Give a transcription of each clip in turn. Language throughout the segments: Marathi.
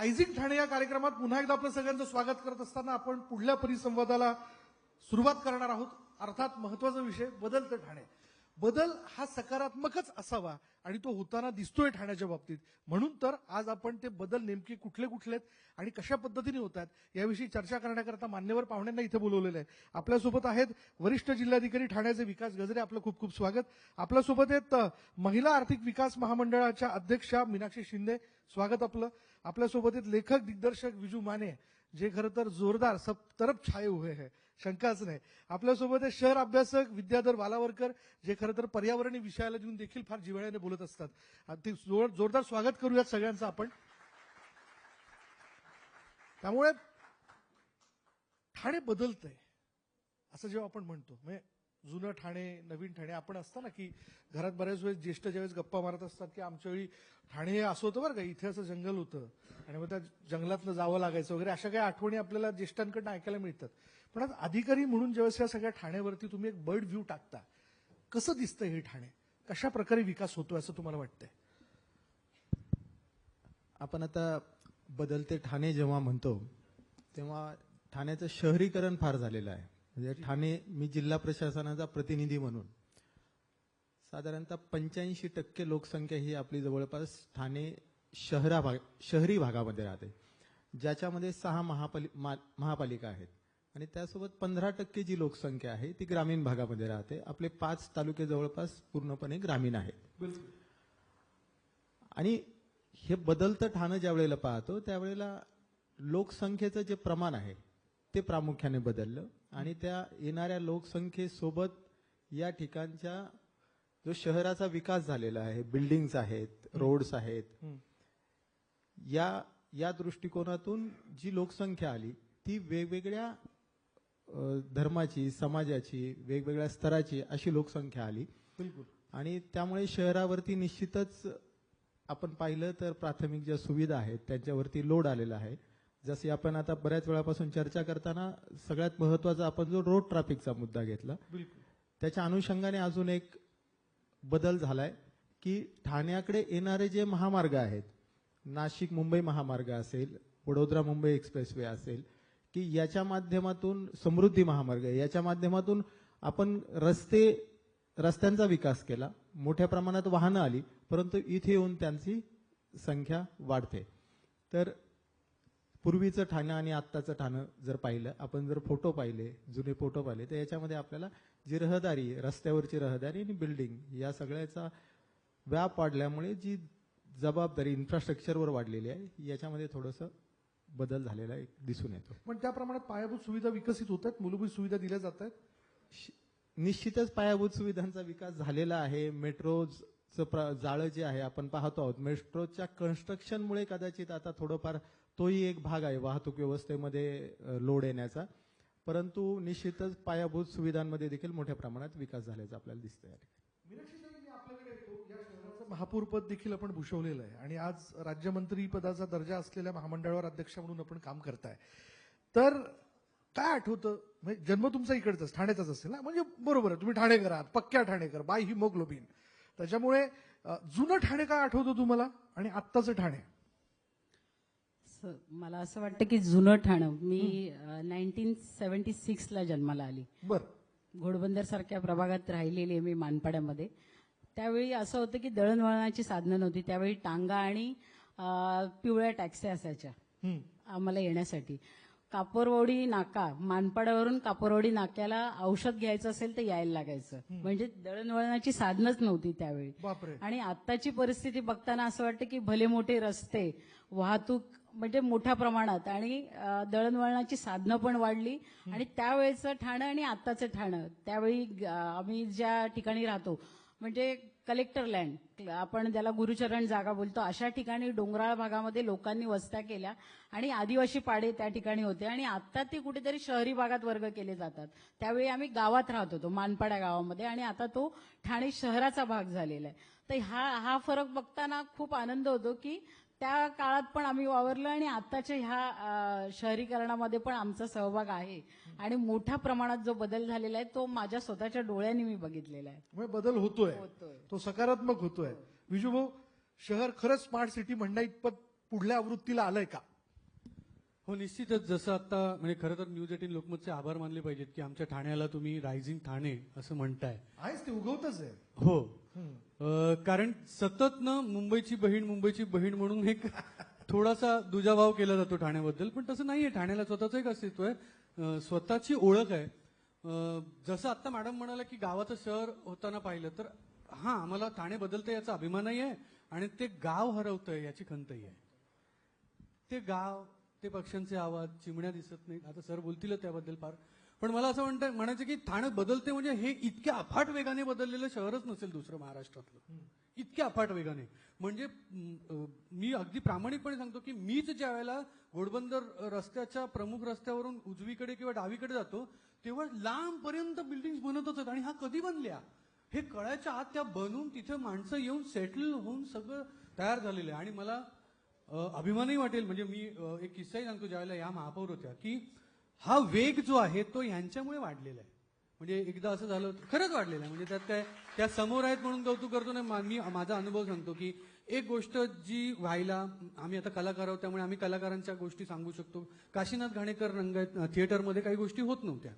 रायझिंग ठाणे या कार्यक्रमात पुन्हा एकदा आपलं सगळ्यांचं स्वागत करत असताना आपण पुढल्या परिसंवादाला सुरुवात करणार आहोत. अर्थात महत्वाचा विषय बदलतं ठाणे. बदल हा सकारात्मकच असावा आणि तो होताना दिसतोय ठाण्याच्या बाबतीत. म्हणून तर आज आपण ते बदल नेमके कुठले कुठले आहेत आणि कशा पद्धतीने होतात याविषयी चर्चा करण्याकरता मान्यवर पाहुण्यांना इथे बोलवलेलं आहे. आपल्यासोबत आहेत वरिष्ठ जिल्हाधिकारी ठाण्याचे विकास गजरे, आपलं खूप खूप स्वागत. आपल्यासोबत आहेत महिला आर्थिक विकास महामंडळाच्या अध्यक्षा मीनाक्षी शिंदे, स्वागत आपलं. आपल्यासोबत आहेत लेखक दिग्दर्शक विजू माने, जे खरं तर जोरदार सब तरफ छाए हुए हैं, शंकाच नाही. आपल्यासोबत आहे शहर अभ्यासक विद्याधर वालावरकर, जे खरं तर पर्यावरणीय विषयाला घेऊन देखील फार जिव्हाळ्याने बोलत असतात. ते जोरदार स्वागत करूयात सगळ्यांचं आपण. त्यामुळे ठाणे बदलतंय असं जेव्हा आपण म्हणतो, म्हणजे जुनं ठाणे नवीन ठाणे, आपण असतं ना की घरात बऱ्याच वेळेस ज्येष्ठ ज्यावेळेस गप्पा मारत असतात की आमच्या वेळी ठाणे हे असं होतं बरं का, इथे असं जंगल होतं आणि मग त्या जंगलातनं जावं लागायचं वगैरे, अशा काही आठवणी आपल्याला ज्येष्ठांकडनं ऐकायला मिळतात. पण आज अधिकारी म्हणून ज्यावेळेस या सगळ्या ठाण्यावरती तुम्ही एक बर्ड व्ह्यू टाकता, कसं दिसतंय हे ठाणे? कशा प्रकारे विकास होतोय असं तुम्हाला वाटतंय? आपण आता बदलते ठाणे जेव्हा म्हणतो तेव्हा ठाण्याचं शहरीकरण फार झालेलं आहे. म्हणजे ठाणे, मी जिल्हा प्रशासनाचा प्रतिनिधी म्हणून साधारणतः 85% लोकसंख्या ही आपली जवळपास ठाणे शहरी भागामध्ये राहते, ज्याच्यामध्ये 6 महापालिका आहेत आणि त्यासोबत 15% जी लोकसंख्या आहे ती ग्रामीण भागामध्ये राहते. आपले 5 तालुके जवळपास पूर्णपणे ग्रामीण आहेत. आणि हे बदलतं ठाणं ज्या वेळेला पाहतो त्यावेळेला लोकसंख्येचं जे प्रमाण आहे ते प्रामुख्याने बदललं आणि त्या येणाऱ्या लोकसंख्येसोबत या ठिकाणच्या जो शहराचा विकास झालेला आहे, बिल्डिंग्स आहेत, रोड्स आहेत, या दृष्टिकोनातून जी लोकसंख्या आली ती वेगवेगळ्या धर्माची, समाजाची, वेगवेगळ्या स्तराची अशी लोकसंख्या आली. बिलकुल. आणि त्यामुळे शहरावरती निश्चितच आपण पाहिलं तर प्राथमिक ज्या सुविधा आहेत त्यांच्यावरती लोड आलेला आहे. जसे आपण आता बऱ्याच वेळापासून चर्चा करताना सगळ्यात महत्वाचा आपण जो रोड ट्रॅफिकचा मुद्दा घेतला, त्याच्या अनुषंगाने अजून एक बदल झालाय की ठाण्याकडे येणारे जे महामार्ग आहेत, नाशिक मुंबई महामार्ग असेल, वडोदरा मुंबई एक्सप्रेसवे असेल, की याच्या माध्यमातून समृद्धी महामार्ग याच्या माध्यमातून आपण रस्त्यांचा विकास केला, मोठ्या प्रमाणात वाहनं आली, परंतु इथे येऊन त्यांची संख्या वाढते. तर पूर्वीचं ठाणं आणि आत्ताचं ठाणं जर पाहिलं, आपण जर फोटो पाहिले, जुने फोटो पाहिले, तर याच्यामध्ये आपल्याला जी रहदारी, रस्त्यावरची रहदारी आणि बिल्डिंग या सगळ्याचा व्याप वाढल्यामुळे जी जबाबदारी इन्फ्रास्ट्रक्चरवर वाढलेली आहे, याच्यामध्ये थोडंसं बदल झालेला दिसून येतो. पण त्या प्रमाणात पायाभूत सुविधा विकसित होत आहेत, मूलभूत सुविधा दिल्या जात आहेत. निश्चितच पायाभूत सुविधांचा विकास झालेला आहे. मेट्रोचं जाळं जे आहे आपण पाहतो आहोत, मेट्रोच्या कन्स्ट्रक्शनमुळे कदाचित आता थोडंफार तोही एक भाग आहे वाहतूक व्यवस्थेमध्ये लोड येण्याचा, परंतु निश्चितच पायाभूत सुविधांमध्ये देखील मोठ्या प्रमाणात विकास झाल्याचं आपल्याला दिसतंय. आपल्याकडे या शहराचं महापौर पद देखील आपण भूषवलेलं आहे आणि आज राज्यमंत्री पदाचा दर्जा असलेल्या महामंडळावर अध्यक्ष म्हणून आपण काम करताय. तर काय आठवतं? म्हणजे जन्म तुमचा इकडचाच, ठाण्याचाच असेल ना? म्हणजे बरोबर आहे, तुम्ही ठाणेकर आहात, पक्क्या ठाणेकर, बाय हिमोग्लोबिन. त्याच्यामुळे जुनं ठाणे काय आठवतं तुम्हाला आणि आत्ताचं ठाणे? मला असं वाटतं की जुनं ठाणं, मी 1976 ला जन्माला आली. बरं. घोडबंदर सारख्या प्रभागात राहिलेली आहे मी, मानपाड्यामध्ये. त्यावेळी असं होतं की दळणवळणाची साधनं नव्हती. त्यावेळी टांगा आणि पिवळ्या टॅक्स्या असायच्या आम्हाला येण्यासाठी. कापोरवाडी नाका, मानपाड्यावरून कापोरवाडी नाक्याला औषध घ्यायचं असेल तर यायला लागायचं. म्हणजे दळणवळणाची साधनच नव्हती त्यावेळी. बापरे. आणि आत्ताची परिस्थिती बघताना असं वाटतं की भले मोठे रस्ते, वाहतूक म्हणजे मोठ्या प्रमाणात, आणि दळणवळणाची साधनं पण वाढली. आणि त्यावेळेचं ठाणं आणि आत्ताचं ठाणं, त्यावेळी आम्ही ज्या ठिकाणी राहतो म्हणजे कलेक्टर लँड, आपण ज्याला गुरुचरण जागा बोलतो, अशा ठिकाणी डोंगराळ भागामध्ये लोकांनी वस्त्या केल्या आणि आदिवासी पाडे त्या ठिकाणी होते. आणि आता ते कुठेतरी शहरी भागात वर्ग केले जातात. त्यावेळी आम्ही गावात राहत होतो, मानपाडा गावामध्ये, आणि आता तो ठाणे शहराचा भाग झालेला आहे. तर हा फरक बघताना खूप आनंद होतो की त्या काळात पण आम्ही वावरलं आणि आताच्या ह्या शहरीकरणामध्ये पण आमचा सहभाग आहे. आणि मोठ्या प्रमाणात जो बदल झालेला आहे तो माझ्या स्वतःच्या डोळ्यांनी मी बघितलेला आहे. बदल होतोय, तो सकारात्मक होतोय. विजू भाऊ, शहर खरंच स्मार्ट सिटी म्हणण्या इतपत पुढल्या आवृत्तीला आलंय का? हो निश्चितच. जसं आता म्हणजे खरं तर न्यूज 18 लोकमतचे आभार मानले पाहिजेत की आमच्या ठाण्याला तुम्ही रायझिंग ठाणे असं म्हणताय. आहेच ते उगवतच आहे. हो कारण सतत ना मुंबईची बहीण म्हणून एक थोडासा दुजाभाव केला जातो ठाण्याबद्दल, पण तसं नाहीये. ठाण्याला स्वतःचं एक अस्तित्व आहे, स्वतःची ओळख आहे. जसं आता मॅडम म्हणाला की गावाचं शहर होताना पाहिलं तर हा आम्हाला ठाणे बदलतंय याचा अभिमानही आहे आणि ते गाव हरवतंय याची खंतही आहे. ते गाव, ते पक्ष्यांचे आवाज, चिमण्या दिसत नाहीत. आता सर बोलतील त्याबद्दल फार, पण मला असं म्हणायचं की ठाणे बदलते म्हणजे हे इतक्या अफाट वेगाने बदललेलं शहरच नसेल दुसरं महाराष्ट्रातलं. इतक्या अफाट वेगाने म्हणजे मी अगदी प्रामाणिकपणे सांगतो की मीच ज्या वेळेला घोडबंदर रस्त्याच्या प्रमुख रस्त्यावरून उजवीकडे किंवा डावीकडे जातो तेव्हा लांबपर्यंत बिल्डिंग बनतच आहेत. आणि हा कधी बनल्या हे कळायच्या आत त्या बनून तिथे माणसं येऊन सेटल होऊन सगळं तयार झालेलं आहे. आणि मला अभिमानही वाटेल, म्हणजे मी एक किस्साही सांगतो. ज्यावेळेला या महापौर होत्या की हा वेग जो आहे तो यांच्यामुळे वाढलेला आहे. म्हणजे एकदा असं झालं होतं, खरंच वाढलेलं आहे. म्हणजे त्यात काय त्या समोर आहेत म्हणून कौतुक करतो ना, मी माझा अनुभव सांगतो की एक गोष्ट जी व्हायला, आम्ही आता कलाकार आहोत त्यामुळे आम्ही कलाकारांच्या गोष्टी सांगू शकतो. काशीनाथ घाणेकर थिएटरमध्ये काही गोष्टी होत नव्हत्या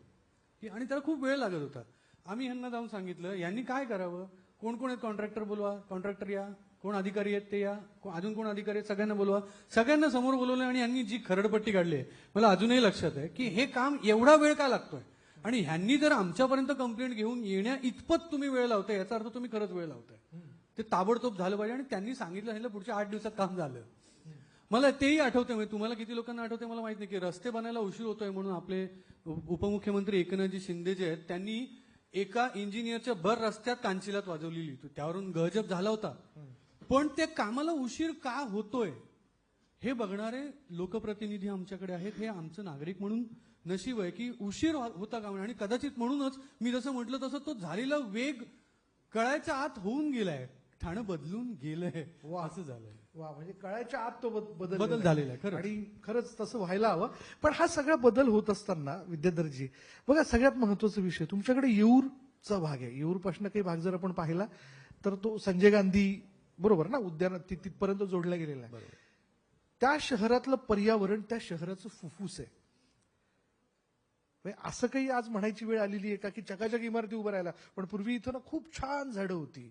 आणि त्याला खूप वेळ लागत होता. आम्ही यांना जाऊन सांगितलं यांनी काय करावं, कोण कोण आहेत कॉन्ट्रॅक्टर बोलवा, कॉन्ट्रॅक्टर या, कोण अधिकारी आहेत ते या, अजून कोण अधिकारी आहेत सगळ्यांना बोलवा. सगळ्यांना समोर बोलवलं आणि यांनी जी खरडपट्टी काढली आहे मला अजूनही लक्षात आहे की हे काम एवढा वेळ का लागतोय. आणि ह्यांनी जर आमच्यापर्यंत कंप्लेंट घेऊन येण्या इतपत तुम्ही वेळ लावताय याचा अर्थ तुम्ही खरंच वेळ लावताय. ते ताबडतोब झालं पाहिजे. आणि त्यांनी सांगितलं पुढच्या 8 दिवसात काम झालं. मला तेही आठवतंय, म्हणजे तुम्हाला किती लोकांना आठवतंय मला माहित नाही, की रस्ते बनायला उशीर होतोय म्हणून आपले उपमुख्यमंत्री एकनाथजी शिंदे जे आहेत त्यांनी एका इंजिनियरच्या भर रस्त्यात कांचिलात वाजवलेली, त्यावरून गजब झाला होता. पण त्या कामाला उशीर का होतोय हे बघणारे लोकप्रतिनिधी आमच्याकडे आहेत. हे आमचं नागरिक म्हणून नशीब आहे की उशीर होता का. आणि कदाचित म्हणूनच मी जसं म्हटलं तसं तो झालेला वेग कळायच्या आत होऊन गेलाय, ठाणं बदलून गेलंय, असं झालंय. वा, म्हणजे कळायच्या आत तो बदल झालेला आहे खरं. आणि खरंच तसं व्हायला हवं. पण हा सगळा बदल होत असताना विद्याधरजी बघा, सगळ्यात महत्वाचा विषय तुमच्याकडे येऊरचा भाग आहे. येऊरपासून काही भाग जर आपण पाहिला तर तो संजय गांधी बरोबर ना उद्यानात तिथपर्यंत जोडला गेलेला आहे. त्या शहरातलं पर्यावरण त्या शहराचं फुफ्फुस आहे. असं काही आज म्हणायची वेळ आलेली आहे का की चकाचक इमारती उभं राहिला, पण पूर्वी इथं ना खूप छान झाडं होती,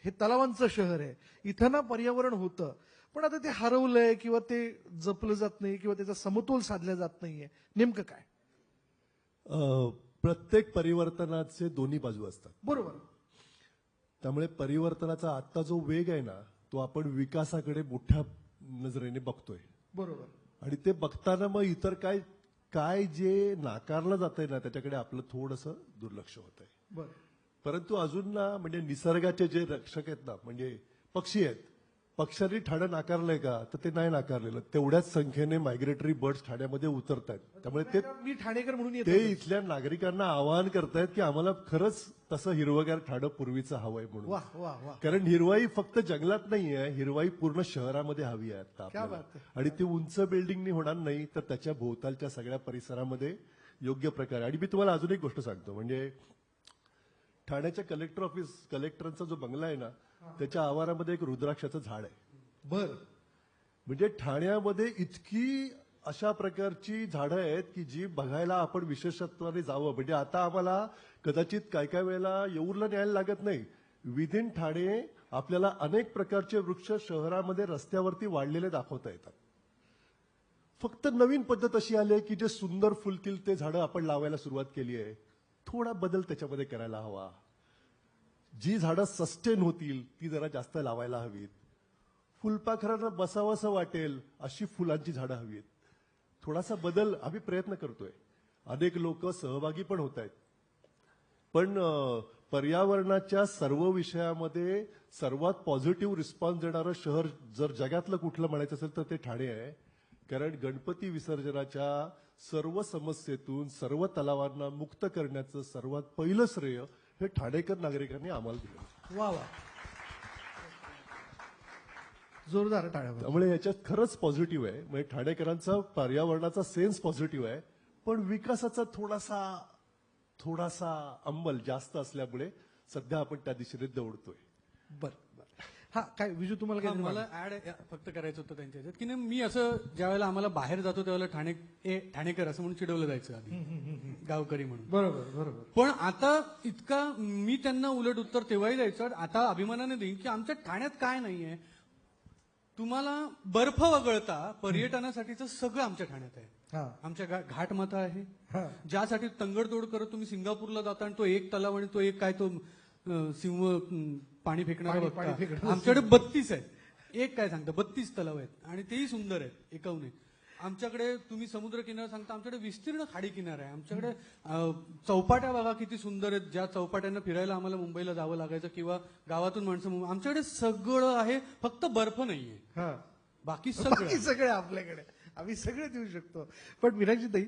हे तलावांचं शहर आहे, इथं ना पर्यावरण होतं, पण आता ते हरवलंय किंवा ते जपलं जात नाही किंवा त्याचा समतोल साधला जात नाहीये. नेमकं काय? प्रत्येक परिवर्तनाचे दोन्ही बाजू असतात. बरोबर. त्यामुळे परिवर्तनाचा आत्ता जो वेग आहे ना तो आपण विकासाकडे मोठ्या नजरेने बघतोय. बरोबर. आणि ते बघताना मग इतर काय जे नाकारलं जातंय ना त्याच्याकडे आपलं थोडंसं दुर्लक्ष होतंय. बरं. परंतु अजून ना म्हणजे निसर्गाचे जे रक्षक आहेत ना, म्हणजे पक्षी आहेत, पक्ष्यांनी ठाणं नाकारलंय का तर ते नाही नाकारलेलं. तेवढ्याच संख्येने मायग्रेटरी बर्ड्स ठाण्यामध्ये उतरत आहेत. त्यामुळे ते मी ठाणेकर म्हणून ते येतो. इथल्या नागरिकांना आवाहन करतायत की आम्हाला खरंच तसं हिरवगार ठाणं पूर्वीचं हवंय म्हणून. वा वा वा. कारण हिरवाई फक्त जंगलात नाहीये, हिरवाई पूर्ण शहरामध्ये हवी आहे आता क्या आपल्याला. बात आहे. आणि ती उंच बिल्डिंगनी होणार नाही तर त्याच्या भोवतालच्या सगळ्या परिसरामध्ये योग्य प्रकारे. आणि मी तुम्हाला अजून एक गोष्ट सांगतो, म्हणजे ठाण्याच्या कलेक्टरांचा जो बंगला आहे ना त्याच्या आवारामध्ये एक रुद्राक्षाचं झाड आहे. बर. म्हणजे ठाण्यामध्ये इतकी अशा प्रकारची झाडं आहेत की जी बघायला आपण विशेषत्वाने जावं. म्हणजे आता आम्हाला कदाचित काय वेळेला येऊरला न्यायला लागत नाही. विदिन ठाणे आपल्याला अनेक प्रकारचे वृक्ष शहरामध्ये रस्त्यावरती वाढलेले दाखवता येतात. फक्त नवीन पद्धत अशी आली आहे की जे सुंदर फुलतील ते झाडं आपण लावायला सुरुवात केली आहे. थोडा बदल त्याच्यामध्ये करायला हवा. जी झाडं सस्टेन होतील ती जरा जास्त लावायला हवीत. फुलपाखरांना बसावंसं वाटेल अशी फुलांची झाडं हवीत. थोडासा बदल आम्ही प्रयत्न करतोय. अनेक लोक सहभागी पण होत आहेत. पण पर्यावरणाच्या सर्व विषयामध्ये सर्वात पॉझिटिव्ह रिस्पॉन्स देणारं शहर जर जगातलं कुठलं म्हणायचं असेल तर ते ठाणे आहे. कारण गणपती विसर्जनाच्या सर्व समस्येतून सर्व तलावांना मुक्त करण्याचं सर्वात पहिलं श्रेय हे ठाणेकर नागरिकांनी आम्हाला दिलं. वा वा. जोरदार टाळ्या. त्यामुळे याच्यात खरंच पॉझिटिव्ह आहे. म्हणजे ठाणेकरांचा पर्यावरणाचा सेन्स पॉझिटिव्ह आहे, पण विकासाचा थोडासा अंमल जास्त असल्यामुळे सध्या आपण त्या दिशेने दौडतोय. बर बर. हा काय विजू तुम्हाला हा, काय मला ऍड फक्त करायचं होतं त्यांच्या ह्याच्यात की नाही, मी असं ज्यावेळेला आम्हाला बाहेर जातो त्यावेळेला ठाणेकर असं म्हणून चिडवलं जायचं आधी गावकरी म्हणून. बरोबर बरोबर पण आता इतका मी त्यांना उलट उत्तर तेव्हाही द्यायचं, आता अभिमानाने देईन की आमच्या ठाण्यात काय नाहीये. तुम्हाला बर्फ वगळता पर्यटनासाठीचं सगळं आमच्या ठाण्यात आहे. हा आमच्या घाटमाथा आहे, हा ज्यासाठी तंगडतोड करत तुम्ही सिंगापूरला जाता आणि तो एक तलाव आणि तो एक काय तो सिंह पाणी फेकणारा पाणी बघता. फेकणारा आमच्याकडे 32 आहेत. एक काय सांगता 32 तलाव आहेत आणि तेही सुंदर आहेत एकाहून एक. आमच्याकडे तुम्ही समुद्र किनारा सांगता, आमच्याकडे विस्तीर्ण खाडी किनारा आहे. आमच्याकडे चौपाट्या बघा किती सुंदर आहेत, ज्या चौपाट्यांना फिरायला आम्हाला मुंबईला जावं लागायचं किंवा गावातून माणसं आमच्याकडे सगळं आहे, फक्त बर्फ नाहीये. हा बाकी बाकी सगळं सगळे आपल्याकडे आम्ही सगळे देऊ शकतो. पण मीनाक्षी ताई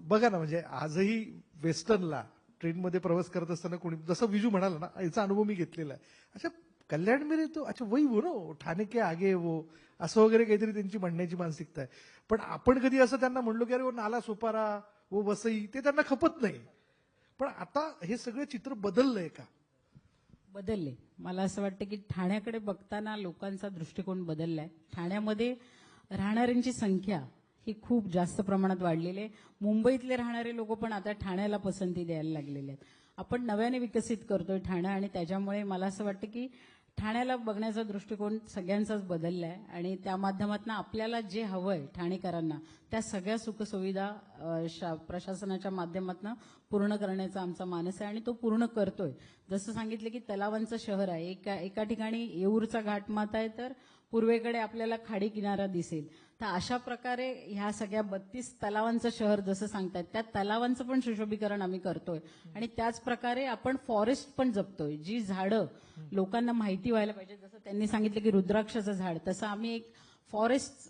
बघा ना, म्हणजे आजही वेस्टर्नला ट्रेनमध्ये प्रवास करत असताना कोणी जसं विजू म्हणाला ना, याचा अनुभव मी घेतलेला आहे. अच्छा कल्याण मेरे तो अच्छा वही वो नो ठाणे के आगे वो असं वगैरे काहीतरी त्यांची म्हणण्याची मानसिकता आहे. पण आपण कधी असं त्यांना म्हणलो की अरे वो नाला सोपारा वो वसई, ते त्यांना खपत नाही. पण आता हे सगळं चित्र बदललंय का? बदलले. मला असं वाटतं की ठाण्याकडे बघताना लोकांचा दृष्टिकोन बदललाय. ठाण्यामध्ये राहणाऱ्यांची संख्या ही खूप जास्त प्रमाणात वाढलेली आहे. मुंबईतले राहणारे लोक पण आता ठाण्याला पसंती द्यायला लागलेले आहेत. आपण नव्याने विकसित करतोय ठाणं आणि त्याच्यामुळे मला असं वाटतं की ठाण्याला बघण्याचा दृष्टिकोन सगळ्यांचाच बदलला आहे आणि त्या माध्यमातून आपल्याला जे हवंय ठाणेकरांना त्या सगळ्या सुखसुविधा प्रशासनाच्या माध्यमातून पूर्ण करण्याचा आमचा मानस आहे आणि तो पूर्ण करतोय. जसं सांगितलं की तलावांचं शहर आहे. एका ठिकाणी येऊरचा घाटमाथा आहे तर पूर्वेकडे आपल्याला खाडी किनारा दिसेल. तर अशा प्रकारे ह्या सगळ्या 32 तलावांचं शहर जसं सांगतायत त्या तलावांचं पण सुशोभीकरण आम्ही करतोय आणि त्याच प्रकारे आपण फॉरेस्ट पण जपतोय. जी झाडं लोकांना माहिती व्हायला पाहिजे, जसं त्यांनी सांगितलं की रुद्राक्षाचं झाड, तसं आम्ही एक फॉरेस्ट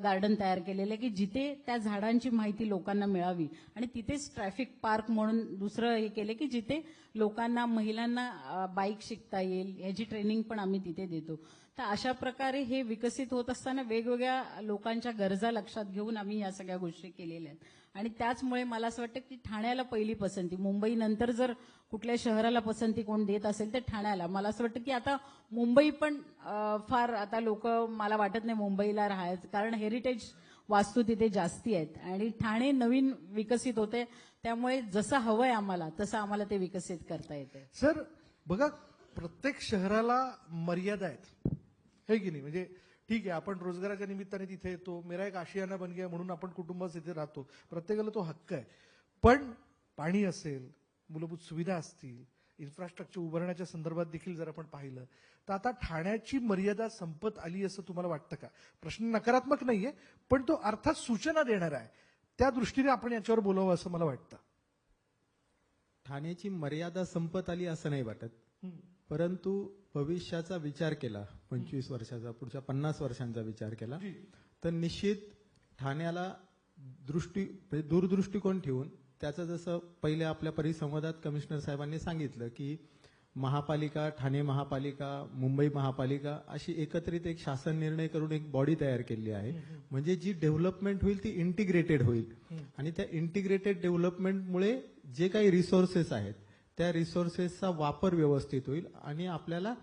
गार्डन तयार केलेलं आहे की जिथे त्या झाडांची माहिती लोकांना मिळावी आणि तिथेच ट्रॅफिक पार्क म्हणून दुसरं हे केले की जिथे लोकांना महिलांना बाईक शिकता येईल याची ट्रेनिंग पण आम्ही तिथे देतो. तर अशा प्रकारे हे विकसित होत असताना वेगवेगळ्या लोकांच्या गरजा लक्षात घेऊन आम्ही या सगळ्या गोष्टी केलेल्या आहेत आणि त्याचमुळे मला असं वाटतं की ठाण्याला पहिली पसंती. मुंबई नंतर जर कुठल्या शहराला पसंती कोण देत असेल तर ठाण्याला. मला असं वाटतं की आता मुंबई पण फार आता लोक मला वाटत नाही मुंबईला राहायचं, कारण हेरिटेज वास्तू तिथे जास्ती आहेत आणि ठाणे नवीन विकसित होते. त्यामुळे जसं हवंय आम्हाला तसं आम्हाला ते विकसित करता येते. सर बघा, प्रत्येक शहराला मर्यादा आहेत, हे की नाही? म्हणजे ठीक आहे, आपण रोजगाराच्या निमित्ताने तिथे येतो, मेरा एक आशियाना बन गया म्हणून आपण कुटुंबात इथे राहतो, प्रत्येकाला तो हक्क आहे. पण पाणी असेल, मूलभूत सुविधा असतील, इन्फ्रास्ट्रक्चर उभारण्याच्या संदर्भात देखील जर आपण पाहिलं तर आता ठाण्याची मर्यादा संपत आली असं तुम्हाला वाटतं का? प्रश्न नकारात्मक नाहीये, पण तो अर्थात सूचना देणारा आहे. त्या दृष्टीने आपण याच्यावर बोलावं असं मला वाटतं. ठाण्याची मर्यादा संपत आली असं नाही वाटत, परंतु भविष्याचा विचार केला, 25 वर्षाचा, पुढच्या 50 वर्षांचा विचार केला तर निश्चित ठाण्याला दूरदृष्टिकोन ठेवून त्याचं जसं पहिले आपल्या परिसंवादात कमिशनर साहेबांनी सांगितलं की महापालिका, ठाणे महापालिका, मुंबई महापालिका अशी एकत्रित एक शासन निर्णय करून एक बॉडी तयार केली आहे. म्हणजे जी डेव्हलपमेंट होईल ती इंटिग्रेटेड होईल आणि त्या इंटिग्रेटेड डेव्हलपमेंटमुळे जे काही रिसोर्सेस आहेत त्या रिसोर्सेसचा वापर व्यवस्थित होईल आणि आपल्याला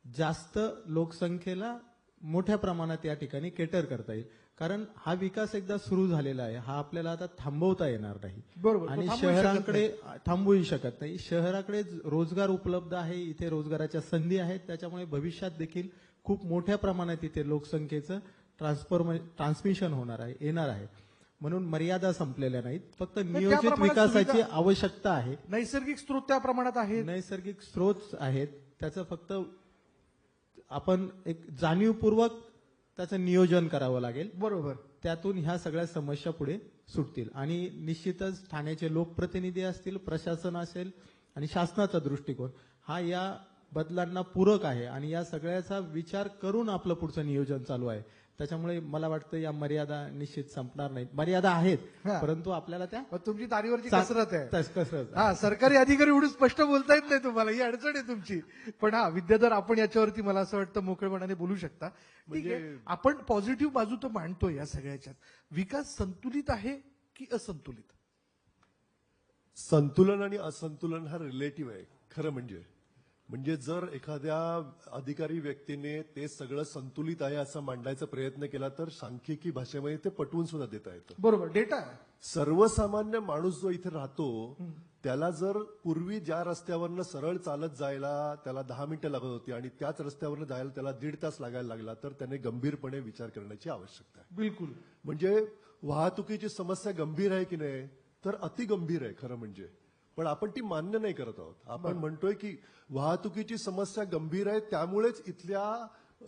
जास्त लोकसंख्येला मोठ्या प्रमाणात या ठिकाणी केटर करता येईल. कारण हा विकास एकदा सुरू झालेला आहे, हा आपल्याला आता थांबवता येणार नाही. बरोबर, तो आणि थांबवू शहराकडे थांबवूही शकत नाही. शहराकडे रोजगार उपलब्ध आहे, इथे रोजगाराच्या संधी आहेत, त्याच्यामुळे भविष्यात देखील खूप मोठ्या प्रमाणात इथे लोकसंख्येचं ट्रान्समिशन होणार आहे, येणार आहे. म्हणून मर्यादा संपलेल्या नाहीत, फक्त नियोजित प्रमाणात विकासाची सुविधा- आवश्यकता आहे. नैसर्गिक स्रोत त्या प्रमाणात आहेत. नैसर्गिक स्रोत आहेत, त्याचं फक्त आपण एक जाणीवपूर्वक त्याचं नियोजन करावं लागेल. बरोबर. त्यातून ह्या सगळ्या समस्या पुढे सुटतील आणि निश्चितच ठाण्याचे लोकप्रतिनिधी असतील, प्रशासन असेल आणि शासनाचा दृष्टिकोन हा या बदलांना पूरक आहे आणि या सगळ्याचा विचार करून आपलं पुढचं नियोजन चालू आहे. त्याच्यामुळे मला वाटतं या मर्यादा निश्चित संपणार नाहीत. मर्यादा आहेत, हा. परंतु आपल्याला त्या मग तुमची तारीवरची कसरत आहे. कसरत हा, सरकारी अधिकारी एवढं स्पष्ट बोलता येत नाही तुम्हाला, ही अडचण आहे तुमची. पण हा, विद्याधर आपण याच्यावरती मला असं वाटतं मोकळेपणाने बोलू शकता. ठीक आहे, आपण पॉझिटिव्ह बाजू तर मांडतोय या सगळ्याच्यात. विकास संतुलित आहे की असंतुलित? संतुलन आणि असंतुलन हा रिलेटिव्ह आहे खरं म्हणजे. म्हणजे जर एखाद्या अधिकारी व्यक्तीने ते सगळं संतुलित आहे असं मांडायचा प्रयत्न केला तर सांख्यिकी भाषेमध्ये ते पटवून सुद्धा देता येतं. बरोबर, डेटा आहे. सर्वसामान्य माणूस जो इथे राहतो त्याला जर पूर्वी ज्या रस्त्यावरनं सरळ चालत जायला त्याला 10 मिनिटं लागत होती आणि त्याच रस्त्यावरनं जायला त्याला 1.5 तास लागायला लागला तर त्याने गंभीरपणे विचार करण्याची आवश्यकता आहे. बिलकुल. म्हणजे वाहतुकीची समस्या गंभीर आहे की नाही तर अति गंभीर आहे खरं म्हणजे, पण आपण ती मान्य नाही करत आहोत. आपण म्हणतोय की वाहतुकीची समस्या गंभीर आहे त्यामुळेच इथल्या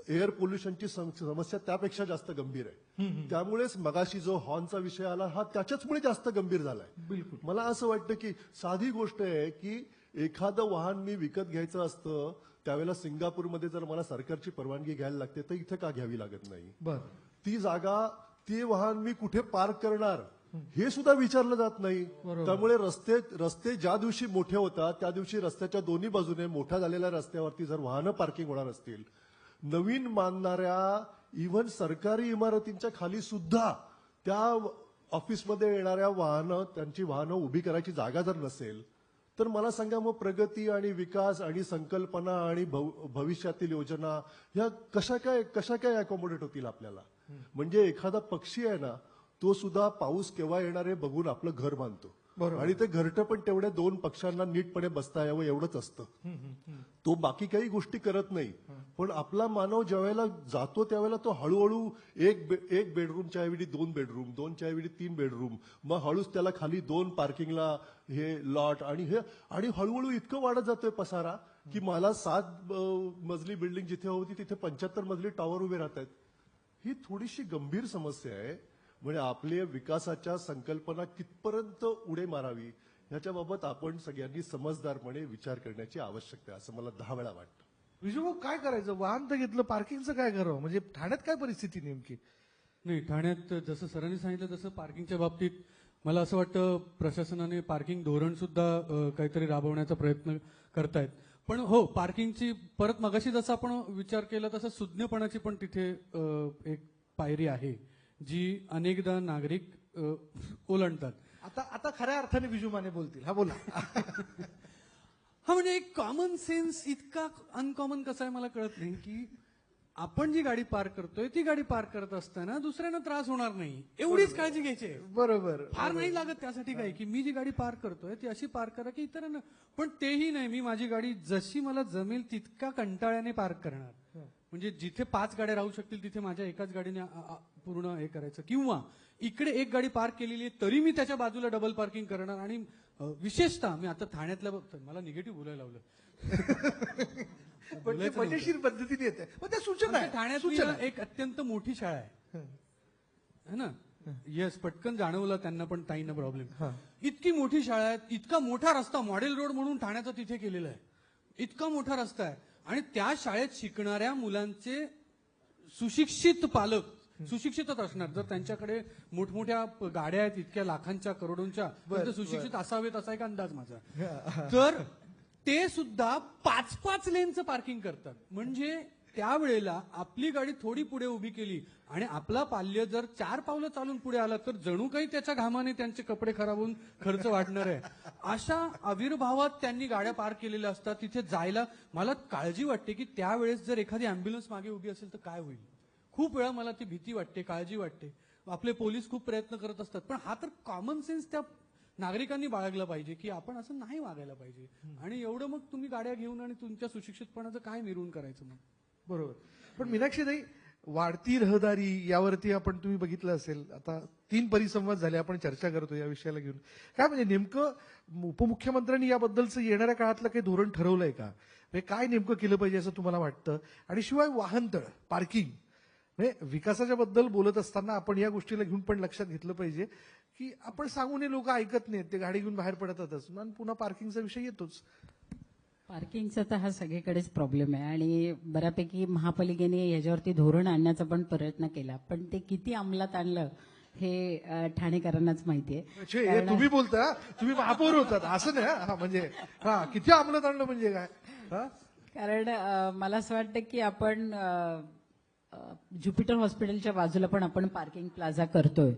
एअर पोल्युशनची समस्या त्यापेक्षा जास्त गंभीर आहे. त्यामुळेच मगाशी जो हॉर्नचा विषय आला हा त्याच्याचमुळे जास्त गंभीर झालाय. बिलकुल. मला असं वाटतं की साधी गोष्ट आहे की एखादं वाहन मी विकत घ्यायचं असतं त्यावेळेला सिंगापूरमध्ये जर मला सरकारची परवानगी घ्यायला लागते तर इथे का घ्यावी लागत नाही. बर. ती जागा ते वाहन मी कुठे पार्क करणार हे सुद्धा विचारलं जात नाही. त्यामुळे रस्ते ज्या दिवशी मोठे होतात त्या दिवशी रस्त्याच्या दोन्ही बाजूने मोठ्या झालेल्या रस्त्यावरती जर वाहनं पार्किंग होणार असतील, नवीन बांधणाऱ्या इव्हन सरकारी इमारतींच्या खाली सुद्धा त्या ऑफिसमध्ये येणाऱ्या वाहनं त्यांची वाहनं उभी करायची जागा जर नसेल तर मला सांगा मग प्रगती आणि विकास आणि संकल्पना आणि भविष्यातील योजना ह्या कशा काय अकोमोडेट होतील आपल्याला. म्हणजे एखादा पक्षी आहे ना तो सुद्धा पाऊस केव्हा येणार आहे बघून आपलं घर बांधतो आणि ते घरटं पण तेवढ्या 2 पक्ष्यांना नीटपणे बसता यावं एवढंच असतं. तो बाकी काही गोष्टी करत नाही. पण आपला मानव ज्यावेळेला जातो त्यावेळेला तो हळूहळू एक बेडरूमच्या ऐवजी 2 बेडरूम, 2च्या ऐवजी 3 बेडरूम, मग हळूच त्याला खाली 2 पार्किंगला हे लॉट आणि हळूहळू इतकं वाढत जातोय पसारा की मला 7 मजली बिल्डिंग जिथे होती तिथे 75 मजली टॉवर उभे राहत आहेत. ही थोडीशी गंभीर समस्या आहे. म्हणजे आपल्या विकासाच्या संकल्पना कितपर्यंत उडे मारावी याच्याबाबत आपण सगळ्यांनी समजदारपणे विचार करण्याची आवश्यकता आहे असं मला 10 वेळा वाटतं. विजूभाऊ काय करायचं, वाहन तर घेतलं, पार्किंगचं काय करावं, म्हणजे ठाण्यात काय परिस्थिती नेमकी. नाही, ठाण्यात जसं सरांनी सांगितलं तसं पार्किंगच्या बाबतीत मला असं वाटतं प्रशासनाने पार्किंग धोरण सुद्धा काहीतरी राबवण्याचा प्रयत्न करतायत. पण हो, पार्किंगची परत मगाशी जसं आपण विचार केला तसं सुज्ञपणाची पण तिथे एक पायरी आहे जी अनेकदा नागरिक ओलांडतात. आता खऱ्या अर्थाने विजू माने बोलतील. हा बोला. हा म्हणजे एक कॉमन सेन्स इतका अनकॉमन कसा आहे मला कळत नाही की आपण जी गाडी पार्क करतोय ती गाडी पार्क करत असताना दुसऱ्यांना त्रास होणार नाही एवढीच काळजी घ्यायची आहे. बरोबर. फार नाही लागत त्यासाठी काही की मी जी गाडी पार्क करतोय ती अशी पार्क करा की इतरांना, पण तेही नाही. मी माझी गाडी जशी मला जमेल तितका कंटाळ्याने पार्क करणार. म्हणजे जिथे 5 गाड्या राहू शकतील तिथे माझ्या एकाच गाडीने पूर्ण हे करायचं. किंवा इकडे एक गाडी पार्क केलेली आहे तरी मी त्याच्या बाजूला डबल पार्किंग करणार. आणि विशेषतः मी आता ठाण्यातल्या मला निगेटिव्ह बोलायला लावलं. पण ते मजेशीर पद्धतीने येते. पण त्या सूचना आहे. ठाण्यात एक अत्यंत मोठी शाळा आहे ना. येस, पटकन जाणवलं त्यांना पण ताईंना प्रॉब्लेम. इतकी मोठी शाळा आहे, इतका मोठा रस्ता मॉडेल रोड म्हणून ठाण्याचा तिथे केलेला आहे. इतका मोठा रस्ता आहे आणि त्या शाळेत शिकणाऱ्या मुलांचे सुशिक्षित पालक सुशिक्षितच असणार. जर त्यांच्याकडे मोठमोठ्या गाड्या आहेत इतक्या लाखांच्या करोडोंच्या तर सुशिक्षित असावेत असा एक अंदाज माझा. तर ते सुद्धा 5-5 लेनचं पार्किंग करतात. म्हणजे त्यावेळेला आपली गाडी थोडी पुढे उभी केली आणि आपला पाल्य जर 4 पावलं चालून पुढे आला तर जणू काही त्याच्या घामाने त्यांचे कपडे खराब होऊन खर्च वाढणार आहे. अशा आविर्भावात त्यांनी गाड्या पार्क केलेल्या असतात. तिथे जायला मला काळजी वाटते की त्यावेळेस जर एखादी अँब्युलन्स मागे उभी असेल तर काय होईल. खूप वेळा मला ती भीती वाटते, काळजी वाटते. आपले पोलीस खूप प्रयत्न करत असतात, पण हा तर कॉमन सेन्स त्या नागरिकांनी बाळगला पाहिजे की आपण असं नाही वागायला पाहिजे. आणि एवढं मग तुम्ही गाड्या घेऊन आणि तुमच्या सुशिक्षितपणाचं काय मिरवून करायचं मग. बरोबर. पण मीनाक्षीताई, वाढती रहदारी यावरती आपण तुम्ही बघितलं असेल, आता 3 परिसंवाद झाले आपण चर्चा करतो या विषयाला घेऊन. काय म्हणजे नेमकं उपमुख्यमंत्र्यांनी याबद्दलचं येणाऱ्या काळातलं काही धोरण ठरवलंय का, म्हणजे काय नेमकं केलं पाहिजे असं तुम्हाला वाटतं. आणि शिवाय वाहनतळ पार्किंग म्हणजे विकासाच्या बद्दल बोलत असताना आपण या गोष्टीला घेऊन पण लक्षात घेतलं पाहिजे की आपण सांगूनही लोक ऐकत नाहीत, ते गाडी घेऊन बाहेर पडतातच आणि पुन्हा पार्किंगचा विषय येतोच. पार्किंगचा तर हा सगळीकडेच प्रॉब्लेम आहे आणि बऱ्यापैकी महापालिकेने याच्यावरती धोरण आणण्याचा पण प्रयत्न केला, पण ते किती अंमलात आणलं हे ठाणेकरांनाच माहितीये. हे तुम्ही बोलता, तुम्ही महापौर होतात असं नाही. म्हणजे किती अंमलात आणलं म्हणजे काय. कारण मला असं वाटतं की आपण ज्युपिटर हॉस्पिटलच्या बाजूला पण आपण पार्किंग प्लाझा करतोय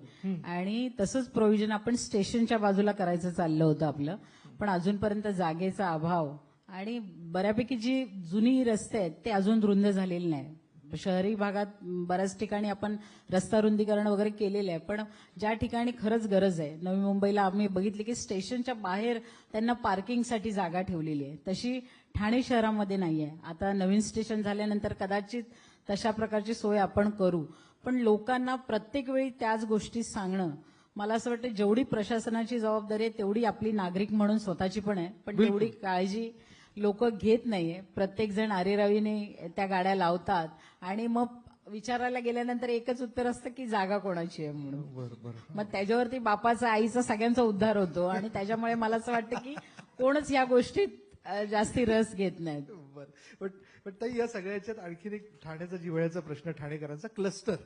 आणि तसंच प्रोव्हिजन आपण स्टेशनच्या बाजूला करायचं चाललं होतं आपलं, पण अजूनपर्यंत जागेचा अभाव आणि बऱ्यापैकी जी जुनी रस्ते आहेत ते अजून रुंद झालेले नाही. शहरी भागात बऱ्याच ठिकाणी आपण रस्ता रुंदीकरण वगैरे केलेलं आहे, पण ज्या ठिकाणी खरंच गरज आहे, नवी मुंबईला आम्ही बघितले की स्टेशनच्या बाहेर त्यांना पार्किंगसाठी जागा ठेवलेली आहे, तशी ठाणे शहरामध्ये नाहीये. आता नवीन स्टेशन झाल्यानंतर कदाचित तशा प्रकारची सोय आपण करू, पण लोकांना प्रत्येक वेळी त्याच गोष्टी सांगणं, मला असं वाटतं जेवढी प्रशासनाची जबाबदारी आहे तेवढी आपली नागरिक म्हणून स्वतःची पण आहे, पण तेवढी काळजी लोक घेत नाहीये. प्रत्येक जण आरेरावीने त्या गाड्या लावतात आणि मग विचारायला गेल्यानंतर एकच उत्तर असतं की जागा कोणाची आहे म्हणून. मग त्याच्यावरती बापाचा आईचा सगळ्यांचा उद्धार होतो आणि त्याच्यामुळे मला असं वाटतं की कोणच या गोष्टीत जास्ती रस घेत नाहीत. बरं पण ताई, या सगळ्याच्यात आणखीन एक ठाण्याचा जिव्हाळ्याचा प्रश्न, ठाणेकरांचा क्लस्टर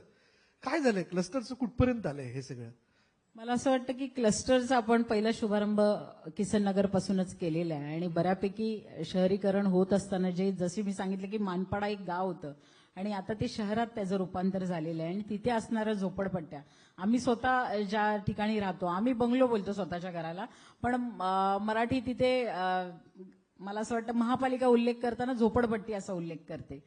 काय झालंय? क्लस्टरचं कुठपर्यंत आलंय हे सगळं? मला असं वाटतं की क्लस्टरचा आपण पहिला शुभारंभ किसन नगर पासूनच केलेला आहे आणि बऱ्यापैकी शहरीकरण होत असताना जशी मी सांगितलं की मानपाडा एक गाव होतं आणि आता ते शहरात त्याचं रूपांतर झालेलं आहे आणि तिथे असणाऱ्या झोपडपट्ट्या, आम्ही स्वतः ज्या ठिकाणी राहतो, आम्ही बंगलो बोलतो स्वतःच्या घराला, पण मराठी तिथे मला असं वाटतं महापालिका उल्लेख करताना झोपडपट्टी असा उल्लेख करते.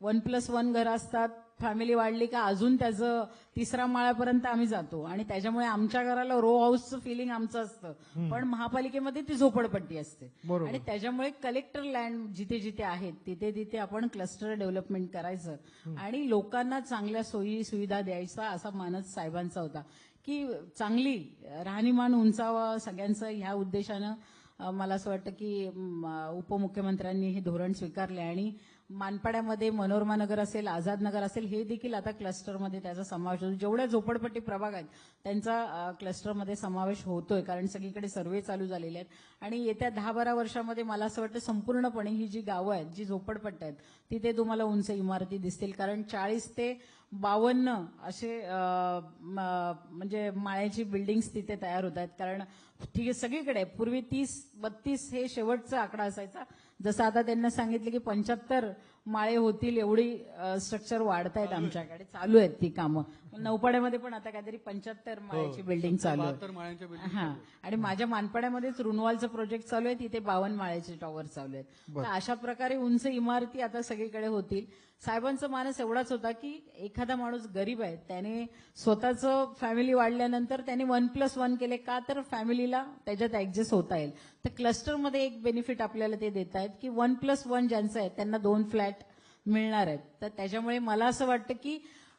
1+1 घरं असतात, फॅमिली वाढली का अजून त्याचं 3रा माळ्यापर्यंत आम्ही जातो आणि त्याच्यामुळे आमच्या घराला रो हाऊसचं फिलिंग आमचं असतं, पण महापालिकेमध्ये ती झोपडपट्टी असते. आणि त्याच्यामुळे कलेक्टर लँड जिथे जिथे आहेत तिथे तिथे आपण क्लस्टर डेव्हलपमेंट करायचं आणि लोकांना चांगल्या सोयी सुविधा द्यायचा असा मानस साहेबांचा होता की चांगली राहणीमान उंचावा सगळ्यांचं. ह्या उद्देशानं मला असं वाटतं की उपमुख्यमंत्र्यांनी हे धोरण स्वीकारले आणि मानपाड्यामध्ये मनोरमा नगर असेल, आझाद नगर असेल, हे देखील आता क्लस्टरमध्ये त्याचा समावेश होतो. जेवढ्या झोपडपट्टी प्रभाग आहेत त्यांचा क्लस्टरमध्ये समावेश होतोय, कारण सगळीकडे सर्वे चालू झालेले आहेत आणि येत्या 10-12 वर्षामध्ये मला असं वाटतं संपूर्णपणे ही जी गावं आहेत, जी झोपडपट्ट्या आहेत, तिथे तुम्हाला उंच इमारती दिसतील, कारण 40 ते 52 असे म्हणजे माळ्याची बिल्डिंग्स तिथे तयार होत आहेत. कारण ठीक आहे सगळीकडे पूर्वी 30-32 हे शेवटचा आकडा असायचा, जसं आता त्यांना सांगितलं की 75 माळे होतील एवढी स्ट्रक्चर वाढतायत, आमच्याकडे चालू आहेत ती कामं. नौपाड्यामध्ये पण आता काहीतरी 75 माळ्याची बिल्डिंग चालू आहे. हा, आणि माझ्या मानपाड्यामध्येच रुनवालचं प्रोजेक्ट चालू आहे, तिथे 52 माळ्याचे टॉवर चालू आहेत. तर अशा प्रकारे उंच इमारती आता सगळीकडे होतील. साहेबांचा मानस एवढाच होता की एखादा माणूस गरीब आहे, त्याने स्वतःचं फॅमिली वाढल्यानंतर त्याने 1+1 केले का, तर फॅमिलीला त्याच्यात ऍडजस्ट होता येईल. तर क्लस्टरमध्ये एक बेनिफिट आपल्याला ते देत आहेत की 1+1 ज्यांचं आहे त्यांना 2 फ्लॅट मिळणार आहेत. तर त्याच्यामुळे मला असं वाटतं की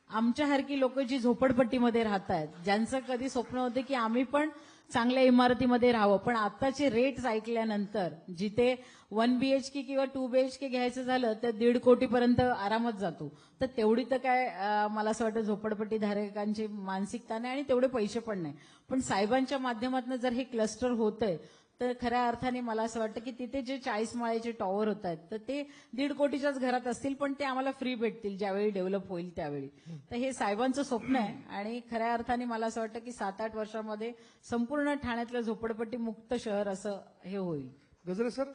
आमच्यासारखी लोक जी झोपडपट्टीमध्ये राहत आहेत, ज्यांचं कधी स्वप्न होते की आम्ही पण चांगल्या इमारतीमध्ये राहावं, पण आताचे रेट्स ऐकल्यानंतर जिथे 1 BHK किंवा 2 BHK घ्यायचं झालं तर 1.5 कोटीपर्यंत आरामात जातो. तर तेवढी तर काय मला असं वाटतं झोपडपट्टी धारकांची मानसिकता नाही आणि तेवढे पैसे पण नाही. पण साहेबांच्या माध्यमातून जर हे क्लस्टर होतंय तर खऱ्या अर्थाने मला असं वाटतं की तिथे जे 40 माळ्याचे टॉवर होत आहेत तर ते 1.5 कोटीच्याच घरात असतील, पण ते आम्हाला फ्री भेटतील ज्यावेळी डेव्हलप होईल त्यावेळी. तर हे साहेबांचं स्वप्न आहे आणि खऱ्या अर्थाने मला असं वाटतं की 7-8 वर्षामध्ये संपूर्ण ठाण्यातलं झोपडपट्टी मुक्त शहर असं हे होईल. गजरे सर,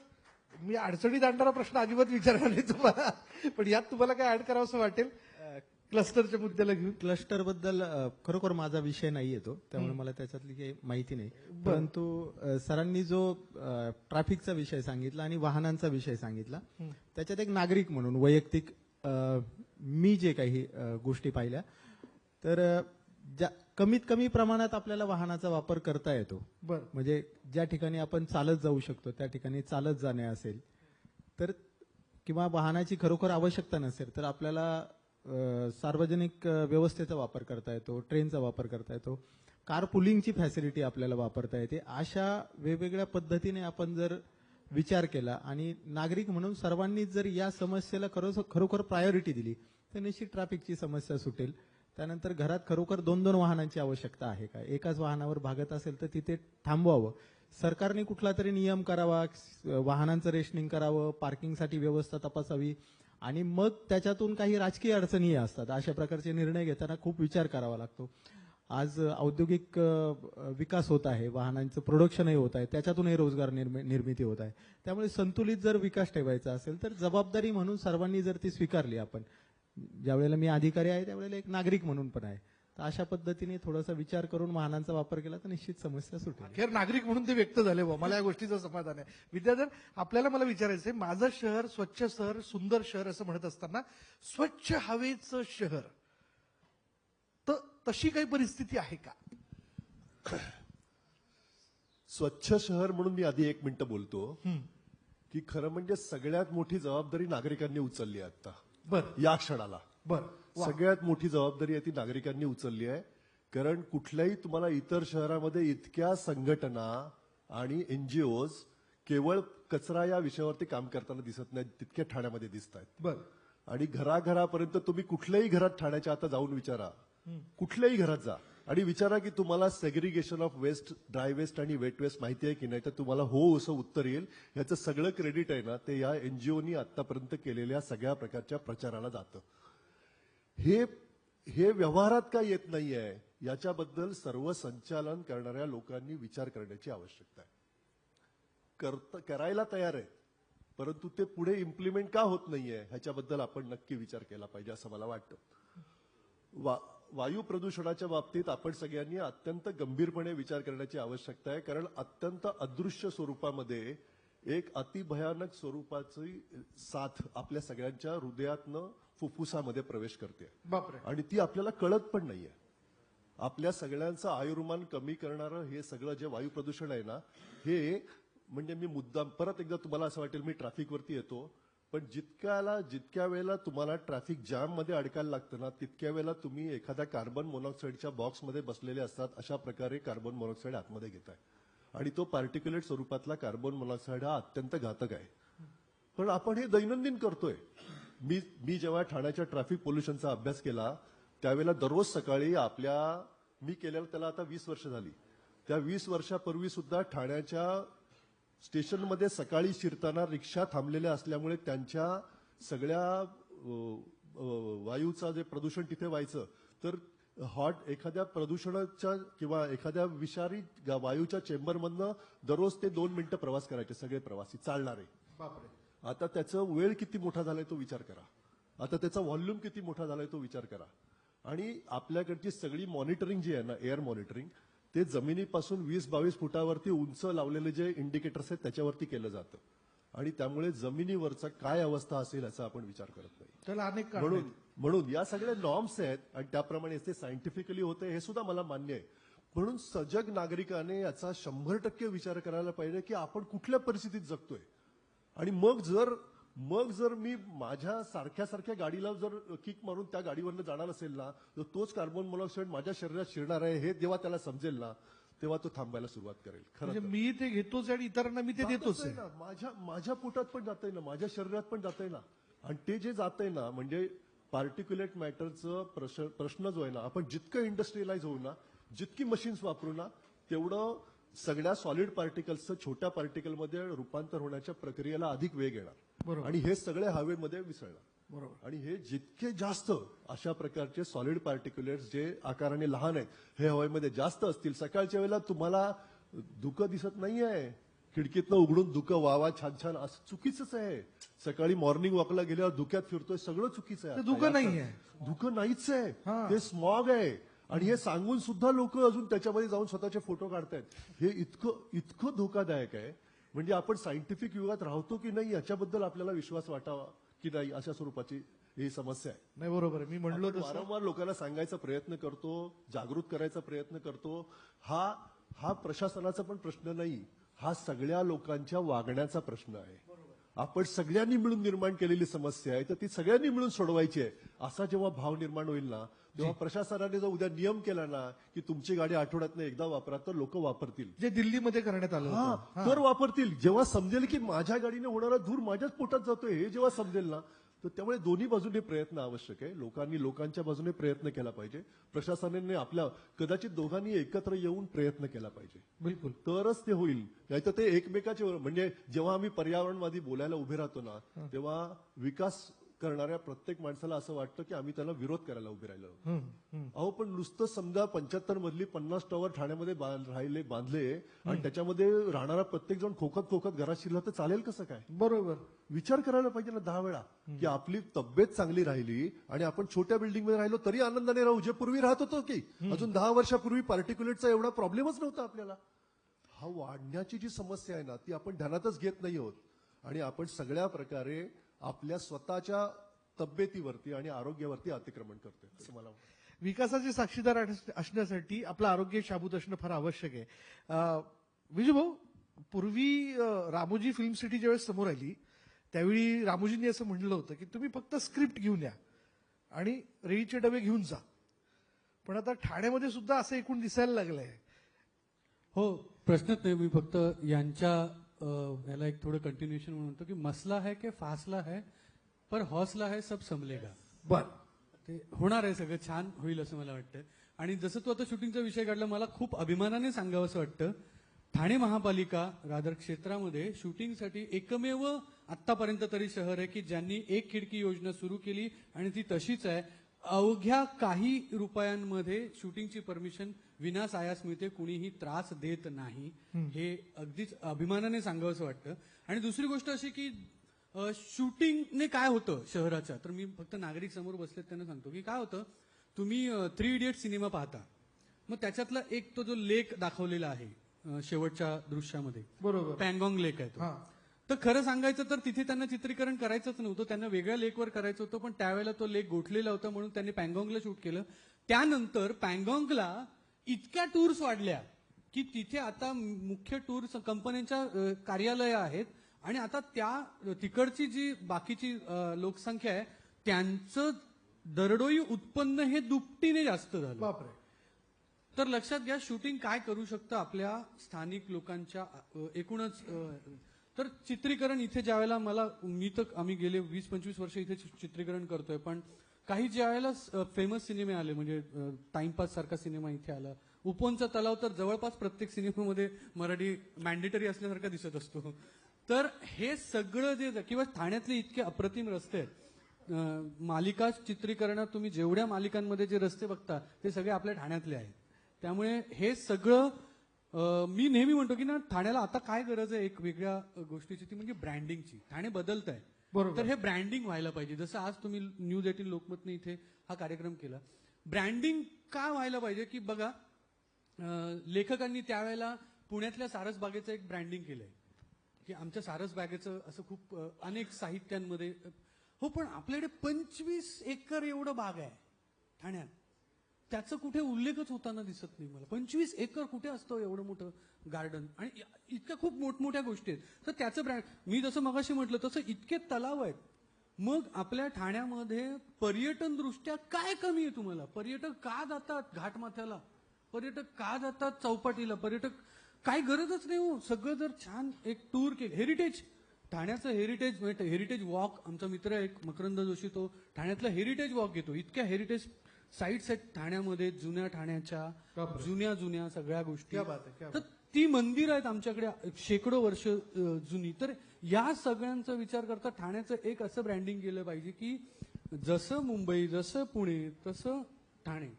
मी अडचणीत आणणारा प्रश्न अजिबात विचारला नाही तुम्हाला, पण यात तुम्हाला काय ऍड करावं असं वाटेल क्लस्टरच्या मुद्द्याला घेऊन? क्लस्टर बद्दल खरोखर माझा विषय नाही येतो, त्यामुळे मला त्याच्यातली काही माहिती नाही. परंतु सरांनी जो ट्रॅफिकचा विषय सांगितला आणि वाहनांचा विषय सांगितला, त्याच्यात एक नागरिक म्हणून वैयक्तिक मी जे काही गोष्टी पाहिल्या, तर कमीत कमी प्रमाणात आपल्याला वाहनाचा वापर करता येतो. म्हणजे ज्या ठिकाणी आपण चालत जाऊ शकतो त्या ठिकाणी चालत जाणे असेल तर, किंवा वाहनाची खरोखर आवश्यकता नसेल तर आपल्याला सार्वजनिक व्यवस्थेचा वापर करता येतो, ट्रेनचा वापर करता येतो, कार पुलिंगची फॅसिलिटी आपल्याला वापरता येते. अशा वेगवेगळ्या पद्धतीने आपण जर विचार केला आणि नागरिक म्हणून सर्वांनी जर या समस्येला खरोखर प्रायोरिटी दिली तर निश्चित ट्रॅफिकची समस्या सुटेल. त्यानंतर घरात खरोखर 2-2 वाहनांची आवश्यकता आहे का, एकाच वाहनावर भागत असेल तर तिथे थांबवावं. सरकारने कुठला तरी नियम करावा, वाहनांचं रेशनिंग करावं, पार्किंगसाठी व्यवस्था तपासावी आणि मग त्याच्यातून काही राजकीय अडचणी असतात. अशा प्रकारचे निर्णय घेताना खूप विचार करावा लागतो. आज औद्योगिक विकास होत आहे, वाहनांचं प्रोडक्शनही होत आहे, त्याच्यातूनही रोजगार निर्मिती होत आहे. त्यामुळे संतुलित जर विकास ठेवायचा असेल तर जबाबदारी म्हणून सर्वांनी जर ती स्वीकारली, आपण ज्यावेळेला मी अधिकारी आहे त्यावेळेला एक नागरिक म्हणून पण आहे, तर अशा पद्धतीने थोडासा विचार करून वाहनांचा वापर केला तर निश्चित समस्या सुटेल. अखेर नागरिक म्हणून ते व्यक्त झाले बुवा. मला या गोष्टीचं समाधान आहे. विद्याधर, आपल्याला मला विचारायचंय, माझं शहर स्वच्छ शहर, सुंदर शहर असं म्हणत असताना स्वच्छ हवेचं शहर, तर तशी काही परिस्थिती आहे का? स्वच्छ शहर म्हणून मी आधी 1 मिनिटं बोलतो की खरं म्हणजे सगळ्यात मोठी जबाबदारी नागरिकांनी उचलली आहे आता बर या क्षणाला. बर सगळ्यात मोठी जबाबदारी आहे ती नागरिकांनी उचलली आहे. कारण कुठल्याही तुम्हाला इतर शहरामध्ये इतक्या संघटना आणि एनजीओ केवळ कचरा या विषयावरती काम करताना दिसत नाहीत, तितक्या ठाण्यामध्ये दिसत आहेत. बर आणि घराघरापर्यंत तुम्ही कुठल्याही घरात ठाण्याच्या आता जाऊन विचारा, कुठल्याही घरात जा आणि विचारा की तुम्हाला segregation of waste, dry waste आणि वेट वेस्ट माहिती आहे की नाही, तर तुम्हाला हो असं उत्तर येईल. याचं सगळं क्रेडिट आहे ना ते या एनजीओनी आतापर्यंत केलेल्या सगळ्या प्रकारच्या प्रचाराला जातं. हे व्यवहारात का येत नाहीये याच्याबद्दल सर्व संचालन करणाऱ्या लोकांनी विचार करण्याची आवश्यकता आहे. करायला तयार आहे, परंतु ते पुढे इम्प्लिमेंट का होत नाहीये ह्याच्याबद्दल आपण नक्की विचार केला पाहिजे असं मला वाटतं. वायू प्रदूषणाच्या बाबतीत आपण सगळ्यांनी अत्यंत गंभीरपणे विचार करण्याची आवश्यकता आहे. कारण अत्यंत अदृश्य स्वरूपामध्ये एक अतिभयानक स्वरूपाची साथ आपल्या सगळ्यांच्या हृदयातनं फुफ्फुसामध्ये प्रवेश करते बापरे. आणि ती आपल्याला कळत पण नाहीये. आपल्या सगळ्यांचं आयुर्मान कमी करणारं हे सगळं जे वायू प्रदूषण आहे ना, हे म्हणजे मी मुद्दाम परत एकदा तुम्हाला असं वाटेल मी ट्रॅफिकवरती येतो, पण जितक्या वेळेला तुम्हाला ट्रॅफिक जाम मध्ये अडकायला लागतं ना, तितक्या वेळेला तुम्ही एखाद्या कार्बन मोनॉक्साईडच्या बॉक्समध्ये बसलेले असतात. अशा प्रकारे कार्बन मोनॉक्साईड आतमध्ये घेताय आणि तो पार्टिक्युलेट स्वरूपातला कार्बन मोनॉक्साईड हा अत्यंत घातक आहे. पण आपण हे दैनंदिन करतोय. मी जेव्हा ठाण्याच्या ट्रॅफिक पोल्युशनचा अभ्यास केला त्यावेळेला दररोज सकाळी मी केलेलं त्याला आता 20 वर्ष झाली. त्या 20 वर्षापूर्वी सुद्धा ठाण्याच्या स्टेशनमध्ये सकाळी शिरताना रिक्षा थांबलेल्या असल्यामुळे त्यांच्या सगळ्या वायूचा जे प्रदूषण तिथे व्हायचं, तर एखाद्या प्रदूषणाच्या किंवा एखाद्या विषारी वायूच्या चेंबरमधनं दररोज ते 2 मिनिटं प्रवास करायचे सगळे प्रवासी चालणारे. बापरे. आता त्याचं वेळ किती मोठा झालाय तो विचार करा. आता त्याचा व्हॉल्यूम किती मोठा झालाय तो विचार करा. आणि आपल्याकडची सगळी मॉनिटरिंग जी आहे ना, एअर मॉनिटरिंग, ते जमिनीपासून 20-22 फुटावरती उंच लावलेले जे इंडिकेटर्स आहेत त्याच्यावरती केलं जातं. आणि त्यामुळे जमिनीवरचा काय अवस्था असेल याचा आपण विचार करत नाही. त्याला अनेक कारणं आहेत. म्हणून या सगळ्या नॉर्म्स आहेत आणि त्याप्रमाणे ते सायंटिफिकली होते हे सुद्धा मला मान्य आहे. म्हणून सजग नागरिकाने याचा 100% विचार करायला पाहिजे की आपण कुठल्या परिस्थितीत जगतोय. आणि मग जर मी माझ्या सारख्या गाडीला जर किक मारून त्या गाडीवरनं जाणार असेल ना, तर तोच कार्बन मोनॉक्साईड माझ्या शरीरात शिरणार आहे हे जेव्हा त्याला समजेल ना, तेव्हा तो थांबायला सुरुवात करेल. म्हणजे खरं मी ते घेतोच आणि इतरांना मी ते देतोच आहे. माझ्या पोटात पण जातंय ना, माझ्या शरीरात पण जातंय ना. आणि ते जे जातंय ना, म्हणजे पार्टिक्युलेट मॅटरचं प्रश्न जो आहे ना, आपण जितकं इंडस्ट्रियलाइज होऊ ना, जितकी मशीन्स वापरू ना, तेवढं सगळ्या सॉलिड पार्टिकल्सचं छोट्या पार्टिकलमध्ये रूपांतर होण्याच्या प्रक्रियेला अधिक वेग येणार. बरोबर. आणि हे सगळे हवेमध्ये मिसळणार. बरोबर. आणि हे जितके जास्त अशा प्रकारचे सॉलिड पार्टिक्युलेट्स जे आकाराने लहान आहेत हे हवेमध्ये जास्त असतील, सकाळच्या वेळेला तुम्हाला धुकं दिसत नाहीये, खिडकीतनं उघडून धुकं वावा छान असं चुकीचंच आहे. सकाळी मॉर्निंग वॉकला गेल्यावर धुक्यात फिरतोय, सगळं चुकीचं आहे. ते धुकं नाहीये. धुकं नाहीच आहे, हा. ते स्मॉग आहे. आणि हे सांगून सुद्धा लोक अजून त्याच्यामध्ये जाऊन स्वतःचे फोटो काढतायत. हे इतकं धोकादायक आहे. म्हणजे आपण सायंटिफिक युगात राहतो की नाही याच्याबद्दल आपल्याला विश्वास वाटावा की नाही, अशा स्वरूपाची ही समस्या आहे. नाही, बरोबर आहे. मी म्हणलो आपण तसं. वारंवार लोकांना सांगायचा प्रयत्न करतो, जागृत करायचा प्रयत्न करतो. हा प्रशासनाचा पण प्रश्न नाही, हा सगळ्या लोकांच्या वागण्याचा प्रश्न आहे. आपण सगळ्यांनी मिळून निर्माण केलेली समस्या आहे, तर ती सगळ्यांनी मिळून सोडवायची आहे. असा जेव्हा भाव निर्माण होईल ना, तेव्हा प्रशासनाने जर उद्या नियम केला ना की तुमची गाडी आठवड्यातनं एकदा वापरा, तर लोक वापरतील. जे दिल्लीमध्ये करण्यात आलं होतं. तर वापरतील. जेव्हा समजेल की माझ्या गाडीने होणारा धूर माझ्याच पोटात जातोय हे जेव्हा समजेल ना, तर त्यामुळे दोन्ही बाजूने प्रयत्न आवश्यक आहे. लोकांनी लोकांच्या बाजूने प्रयत्न केला पाहिजे, प्रशासनाने आपल्या कदाचित दोघांनी एकत्र येऊन प्रयत्न केला पाहिजे. बिलकुल. तरच ते होईल. नाहीतर ते एकमेकाचे म्हणजे जेव्हा आम्ही पर्यावरणवादी बोलायला उभे राहतो ना, तेव्हा विकास करणाऱ्या प्रत्येक माणसाला असं वाटतं की आम्ही त्याला विरोध करायला उभे राहिलो. अहो पण नुसतं समजा 75 मधली 50 टॉवर ठाण्यामध्ये बांधले आणि त्याच्यामध्ये राहणारा प्रत्येक जण खोकत घरात शिरला तर चालेल कसं काय? बरोबर. विचार करायला पाहिजे ना 10 वेळा की आपली तब्येत चांगली राहिली आणि आपण छोट्या बिल्डिंग मध्ये राहिलो तरी आनंदाने राहू, जे पूर्वी राहत होतो की अजून 10 वर्षापूर्वी पार्टिक्युलेटचा एवढा प्रॉब्लेमच नव्हता आपल्याला. हा वाढण्याची जी समस्या आहे ना ती आपण ध्यानातच घेत नाही आहोत आणि आपण सगळ्या प्रकारे आपल्या स्वतःच्या तब्येतीवरती आणि आरोग्यावरती अतिक्रमण करतोय असं मला वाटतं. विकासाचे साक्षीदार असण्यासाठी आपलं आरोग्य शाबूत असणं फार आवश्यक आहे. विजूभाऊ, पूर्वी रामोजी फिल्म सिटी ज्यावेळेस समोर आली त्यावेळी रामोजींनी असं म्हणलं होतं की तुम्ही फक्त स्क्रिप्ट घेऊन या आणि रेळीचे डबे घेऊन जा. पण आता ठाण्यामध्ये सुद्धा असं एकूण दिसायला लागलंय. हो, प्रश्नच नाही. मी फक्त यांच्या याला एक थोडं कंटिन्युएशन म्हणतो की मसला है की फासला है पर हौसला है सब संभलेगा. बर. ते होणार आहे, सगळं छान होईल असं मला वाटतं. आणि जसं तू आता शूटिंगचा विषय काढला, मला खूप अभिमानाने सांगावं असं वाटतं, ठाणे महापालिका रादर क्षेत्रामध्ये शूटिंगसाठी एकमेव आतापर्यंत तरी शहर आहे की ज्यांनी एक खिडकी योजना सुरू केली आणि ती तशीच आहे. अवघ्या काही रुपयांमध्ये शूटिंगची परमिशन विनासायास मिळते, कुणीही त्रास देत नाही. हे अगदीच अभिमानाने सांगावं असं वाटतं. आणि दुसरी गोष्ट अशी की शूटिंगने काय होतं शहराच्या, तर मी फक्त नागरिक समोर बसलेत त्यांना सांगतो की काय होतं. तुम्ही 3 इडियट सिनेमा पाहता, मग त्याच्यातला एक तो जो लेक दाखवलेला आहे शेवटच्या दृश्यामध्ये, बरोबर. पँगॉंग लेक आहे तो. हा. तर खरं सांगायचं तर तिथे त्यांना चित्रीकरण करायचंच नव्हतं, त्यांना वेगळ्या लेकवर करायचं होतं. पण त्यावेळेला तो लेक गोठलेला होता म्हणून त्यांनी पँगॉंगला शूट केलं. त्यानंतर पँगॉंगला इतक्या टूर्स वाढल्या की तिथे आता मुख्य टूर्स कंपन्यांच्या कार्यालय आहेत आणि आता त्या तिकडची जी बाकीची लोकसंख्या आहे त्यांचं दरडोई उत्पन्न हे दुपटीने जास्त झालं. बापरे. तर लक्षात घ्या शूटिंग काय करू शकतं आपल्या स्थानिक लोकांच्या एकूणच. तर चित्रीकरण इथे ज्यावेळेला आम्ही गेले 20-25 वर्ष इथे चित्रीकरण करतोय, पण काही ज्यावेळेला फेमस सिनेमे आले म्हणजे टाइमपास सारखा सिनेमा इथे आला, उपवनचा तलाव तर जवळपास प्रत्येक सिनेमामध्ये मराठी मॅन्डेटरी असल्यासारखा दिसत असतो. तर हे सगळं जे किंवा ठाण्यातले इतके अप्रतिम रस्ते आहेत, मालिका चित्रीकरणात तुम्ही जेवढ्या मालिकांमध्ये जे रस्ते बघता ते सगळे आपल्या ठाण्यातले आहेत. त्यामुळे हे सगळं मी नेहमी म्हणतो की ना ठाण्याला आता काय गरज आहे एक वेगळ्या गोष्टीची, ती म्हणजे ब्रँडिंगची. ठाणे बदलत आहे, बरोबर. तर हे ब्रँडिंग व्हायला पाहिजे. जसं आज तुम्ही न्यूज 18 लोकमतने इथे हा कार्यक्रम केला, ब्रँडिंग का व्हायला पाहिजे की बघा लेखकांनी त्यावेळेला पुण्यातल्या सारसबागेचं एक ब्रँडिंग केलंय की आमच्या सारसबागेचं असं खूप अनेक साहित्यांमध्ये. हो, पण आपल्याकडे 25 एकर एवढं बाग आहे ठाण्यात, त्याचा कुठे उल्लेखच होताना दिसत नाही मला. 25 एकर कुठे असतं एवढं मोठं गार्डन, आणि इतक्या खूप मोठमोठ्या गोष्टी आहेत. तर त्याचं ब्रँड, मी जसं मगाशी म्हटलं तसं इतके तलाव आहेत. मग आपल्या ठाण्यामध्ये पर्यटन दृष्ट्या काय कमी आहे तुम्हाला? पर्यटक का जातात घाटमाथ्याला, पर्यटक का जातात चौपाटीला, पर्यटक काय गरजच नाही हो. सगळं जर छान एक टूर केलं, हेरिटेज ठाण्याचं हेरिटेज वॉक, आमचा मित्र एक मकरंद जोशी तो ठाण्यातला हेरिटेज वॉक घेतो. इतक्या हेरिटेज साईट्स आहेत ठाण्यामध्ये, जुन्या ठाण्याच्या जुन्या सगळ्या गोष्टी. तर ती मंदिर आहेत आमच्याकडे शेकडो वर्ष जुनी. तर या सगळ्यांचा विचार करता ठाण्याचं एक असं ब्रँडिंग केलं पाहिजे की जसं मुंबई, जसं पुणे, तसं ठाणे,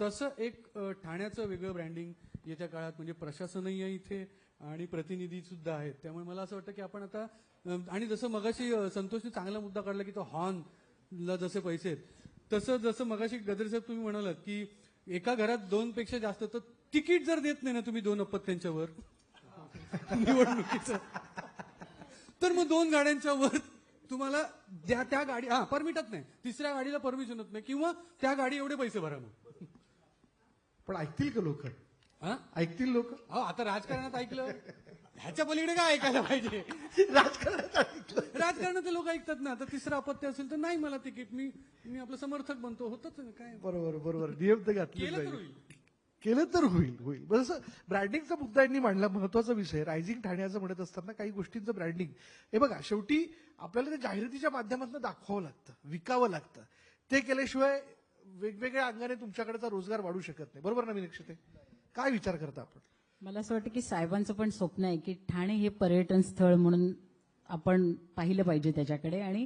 तसं एक ठाण्याचं वेगळं ब्रँडिंग येत्या काळात. म्हणजे प्रशासनही आहे इथे आणि प्रतिनिधी सुद्धा आहेत. त्यामुळे मला असं वाटतं की आपण आता, आणि जसं मगाशी संतोषने चांगला मुद्दा काढला की तो हॉर्नला जसे पैसे आहेत, तसं जसं मगाशी गद्रे साहेब तुम्ही म्हणालात की एका घरात 2 पेक्षा जास्त, तर तिकीट जर देत नाही ना तुम्ही 2 अपत्यांच्या वर निवडणुकीचं, तर मग 2 गाड्यांच्या वर तुम्हाला त्या गाडी परमिटच नाही, तिसऱ्या गाडीला परमिशन होत नाही, किंवा त्या गाडी एवढे पैसे भरा. मग पण ऐकतील का लोक? ऐकतील लोक? आता राजकारणात ऐकलं, ह्याच्या पलीकडे काय ऐकायला पाहिजे? राजकारणात लोक ऐकतात ना. आता तिसरं अपत्य असेल तर नाही मला तिकीट, मी आपलं समर्थक बनतो. होतच काय. बरोबर. नियम तर घातले केलं तर पाहिजे. होईल. केलं तर होईल. बस ब्रँडिंगचा मुद्दा यांनी मांडला, महत्वाचा विषय. रायझिंग ठाण्याचं म्हणत असताना काही गोष्टींचं ब्रँडिंग, हे बघा शेवटी आपल्याला ते जाहिरातीच्या माध्यमातून दाखवावं लागतं, विकावं लागतं. ते केल्याशिवाय वेगवेगळ्या अंगाने तुमच्याकडचा रोजगार वाढू शकत नाही. बरोबर ना मीनाक्षी? काय विचार करता आपण? मला असं वाटतं की साहेबांचं पण स्वप्न आहे की ठाणे हे पर्यटन स्थळ म्हणून आपण पाहिलं पाहिजे त्याच्याकडे. आणि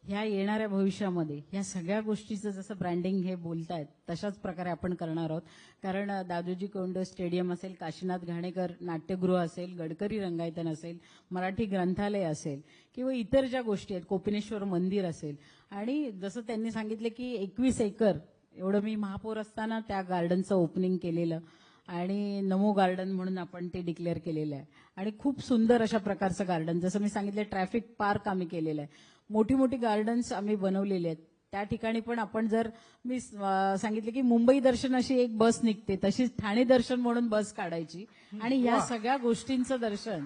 ह्या येणाऱ्या भविष्यामध्ये ह्या सगळ्या गोष्टीचं जसं ब्रँडिंग हे बोलतायत तशाच प्रकारे आपण करणार आहोत. कारण दादोजी कोंडदेव स्टेडियम असेल, काशीनाथ घाणेकर नाट्यगृह असेल, गडकरी रंगायतन असेल, मराठी ग्रंथालय असेल किंवा इतर ज्या गोष्टी आहेत, कोपिनेश्वर मंदिर असेल, आणि जसं त्यांनी सांगितलं की 21 एकर एवढं मी महापौर असताना त्या गार्डनचं ओपनिंग केलेलं आणि नमो गार्डन म्हणून आपण ते डिक्लेअर केलेलं आहे. आणि खूप सुंदर अशा प्रकारचं गार्डन, जसं मी सांगितलं ट्रॅफिक पार्क आम्ही केलेलं आहे. मोठी मोठी गार्डन्स आम्ही बनवलेली आहेत. त्या ठिकाणी पण आपण जर मी सांगितलं की मुंबई दर्शन अशी एक बस निघते, तशीच ठाणे दर्शन म्हणून बस काढायची आणि ह्या सगळ्या गोष्टींचं दर्शन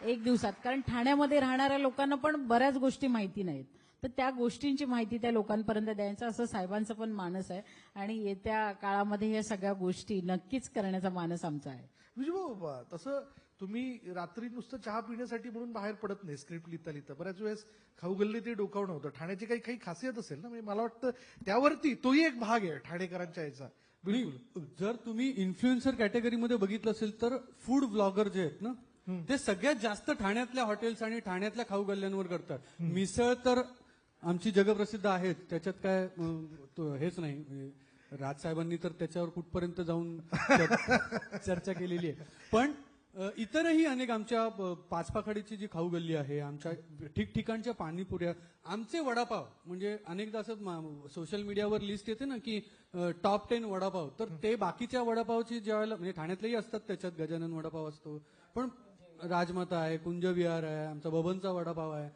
एक दिवसात. कारण ठाण्यामध्ये राहणाऱ्या लोकांना पण बऱ्याच गोष्टी माहिती नाहीत, तर त्या गोष्टींची माहिती त्या लोकांपर्यंत द्यायचं असं साहेबांचं पण मानस आहे. आणि येत्या काळामध्ये या सगळ्या गोष्टी नक्कीच करण्याचा मानस आमचा आहे. विजयभाऊ, तसं तुम्ही रात्री नुसतं चहा पिण्यासाठी म्हणून बाहेर पडत नाही स्क्रिप्ट लिहिता लिहिता. बऱ्याच वेळेस खाऊ गल्ली ते डोकावणं होतं. ठाण्याची काही काही खासियत असेल ना, म्हणजे मला वाटतं त्यावरती तोही एक भाग आहे ठाणेकरांच्या याचा. बिलकुल. जर तुम्ही इन्फ्लुएन्सर कॅटेगरीमध्ये बघितलं असेल तर फूड ब्लॉगर जे आहेत ना, ते सगळ्यात जास्त ठाण्यातल्या हॉटेल्स आणि ठाण्यातल्या खाऊ गल्ल्यांवर करतात. मिसळ तर आमची जगप्रसिद्ध आहेत, त्याच्यात काय हेच नाही. राजसाहेबांनी तर त्याच्यावर कुठपर्यंत जाऊन चर्चा केलेली आहे. पण इतरही अनेक आमच्या पाचपाखडीची जी खाऊ गल्ली आहे, आमच्या ठिकठिकाणच्या पाणीपुऱ्या, आमचे वडापाव, म्हणजे अनेकदा असं सोशल मीडियावर लिस्ट येते ना की टॉप 10 वडापाव, तर ते बाकीच्या वडापावची ज्यावेळेला म्हणजे ठाण्यातलेही असतात, त्याच्यात गजानन वडापाव असतो, पण राजमाता आहे, कुंजविहार आहे, आमचा बबनचा वडापाव आहे.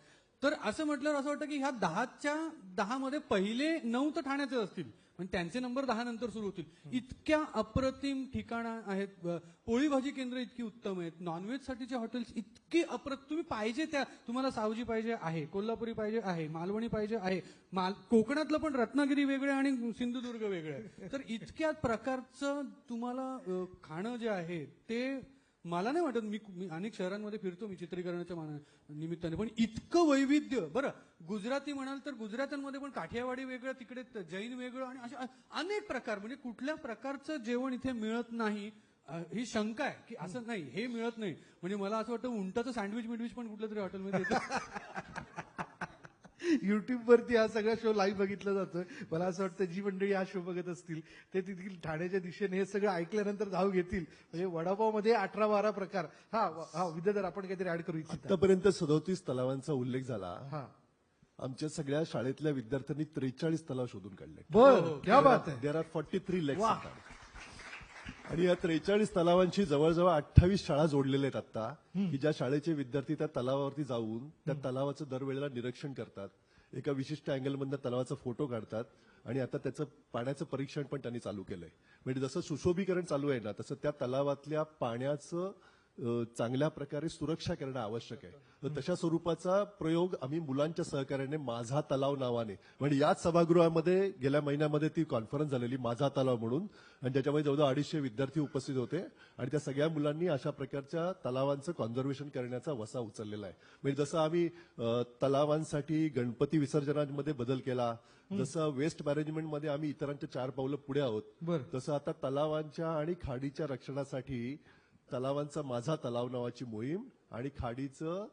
तर असं म्हटल्यावर असं वाटतं की ह्या 10च्या 10 मध्ये पहिले 9 तर ठाण्याचे असतील, पण त्यांचे नंबर 10 नंतर सुरू होतील. इतक्या अप्रतिम ठिकाणं आहेत. पोळी भाजी केंद्र इतकी उत्तम आहेत. नॉनव्हेज साठीचे हॉटेल्स इतके अप्रतिम, तुम्ही पाहिजे त्या, तुम्हाला सावजी पाहिजे आहे, कोल्हापुरी पाहिजे आहे, मालवणी पाहिजे आहे, कोकणातलं पण रत्नागिरी वेगळे आणि सिंधुदुर्ग वेगळे. तर इतक्या प्रकारचं तुम्हाला खाणं जे आहे ते मला नाही वाटत. मी अनेक शहरांमध्ये फिरतो मी चित्रीकरणाच्या निमित्ताने, पण इतकं वैविध्य. बरं, गुजराती म्हणाल तर गुजरात्यांमध्ये पण काठियावाडी वेगळं, तिकडे जैन वेगळं, आणि अशा अनेक प्रकार. म्हणजे कुठल्या प्रकारचं जेवण इथे मिळत नाही ही शंका आहे की असं नाही, हे मिळत नाही. म्हणजे मला असं वाटतं उंटाचं सँडविच पण कुठल्या तरी हॉटेलमध्ये येतं. युट्यूबवरती हा सगळा शो लाईव्ह बघितला जातोय. मला असं वाटतं जी मंडळी हा शो बघत असतील ते तिथील ठाण्याच्या दिशेने हे सगळं ऐकल्यानंतर धाव घेतील. म्हणजे वडापाव मध्ये 18-12 प्रकार. हा विद्याधर, आपण काहीतरी ऍड करू इच्छिता? आतापर्यंत 37 तलावांचा उल्लेख झाला. हा, आमच्या सगळ्या शाळेतल्या विद्यार्थ्यांनी 43 तलाव शोधून काढले. बर, क्या बात आहे. देर आर 43 लेक्स. वाह. आणि या 43 तलावांची जवळजवळ 28 शाळा जोडलेल्या आहेत आता, की ज्या शाळेचे विद्यार्थी त्या तलावावरती जाऊन त्या तलावाचं दरवेळेला निरीक्षण करतात, एका विशिष्ट अँगलमधनं तलावाचा फोटो काढतात, आणि आता त्याचं पाण्याचं परीक्षण पण त्यांनी चालू केलंय. म्हणजे जसं सुशोभीकरण चालू आहे ना, तसं त्या तलावातल्या पाण्याचं चांगल्या प्रकारे सुरक्षा करणं आवश्यक आहे. तर तशा स्वरूपाचा प्रयोग आम्ही मुलांच्या सहकार्याने माझा तलाव नावाने, म्हणजे याच सभागृहामध्ये गेल्या महिन्यामध्ये ती कॉन्फरन्स झालेली माझा तलाव म्हणून, आणि त्याच्यामध्ये जवळजवळ 250 विद्यार्थी उपस्थित होते, आणि त्या सगळ्या मुलांनी अशा प्रकारच्या तलावांचं कॉन्झर्वेशन करण्याचा वसा उचललेला आहे. म्हणजे जसं आम्ही तलावांसाठी गणपती विसर्जनामध्ये बदल केला, जसं वेस्ट मॅनेजमेंटमध्ये आम्ही इतरांच्या 4 पावलं पुढे आहोत, तसं आता तलावांच्या आणि खाडीच्या रक्षणासाठी तलावांचा माझा तलाव नावाची मोहीम आणि खाडीचं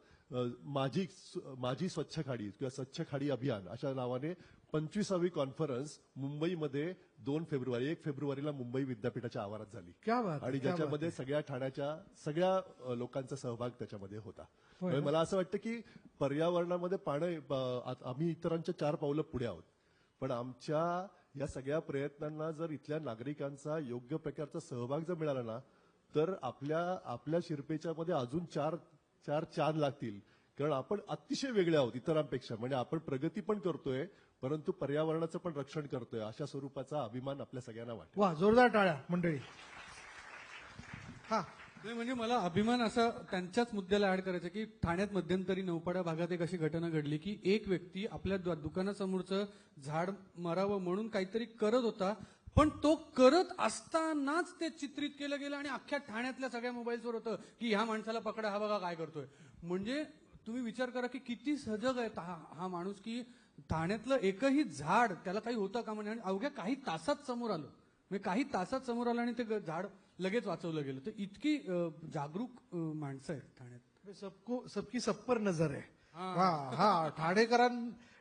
माझी स्वच्छ खाडी किंवा स्वच्छ खाडी अभियान अशा नावाने 25वी कॉन्फरन्स मुंबईमध्ये 2 फेब्रुवारी 1 फेब्रुवारीला मुंबई विद्यापीठाच्या आवारात झाली. क्या बात, आणि ज्याच्यामध्ये सगळ्या ठाण्याच्या सगळ्या लोकांचा सहभाग त्याच्यामध्ये होता. म्हणजे मला असं वाटतं की पर्यावरणामध्ये आम्ही इतरांच्या 4 पावलं पुढे आहोत, पण आमच्या या सगळ्या प्रयत्नांना जर इथल्या नागरिकांचा योग्य प्रकारचा सहभाग जर मिळाला ना, तर आपल्या शिरपेच्या मध्ये अजून चार चांद लागतील. कारण आपण अतिशय वेगळे आहोत इतरांपेक्षा. म्हणजे आपण प्रगती पण करतोय, परंतु पर्यावरणाचं पण रक्षण करतोय. अशा स्वरूपाचा अभिमान आपल्या सगळ्यांना वाटतो. वा, जोरदार टाळ्या मंडळी. हा, म्हणजे मला अभिमान असा त्यांच्याच मुद्द्याला ऍड करायचा की ठाण्यात मध्यंतरी नौपाडा भागात एक अशी घटना घडली की एक व्यक्ती आपल्या दुकानासमोरचं झाड मरावं म्हणून काहीतरी करत होता, पण तो करत असतानाच ते चित्रित केलं गेलं आणि अख्ख्या ठाण्यातल्या सगळ्या मोबाईल्सवर होतं की ह्या माणसाला पकडा, हा बघा काय करतोय. म्हणजे तुम्ही विचार करा की किती सजग आहे हा माणूस, की ठाण्यातलं एकही झाड त्याला काही होतं का म्हणे, आणि अवघ्या काही तासात समोर आलं. म्हणजे काही तासात समोर आलं आणि ते झाड लगेच वाचवलं गेलं. तर इतकी जागरूक माणसं आहेत ठाण्यात. सबकी सब पर नजर आहे. हा,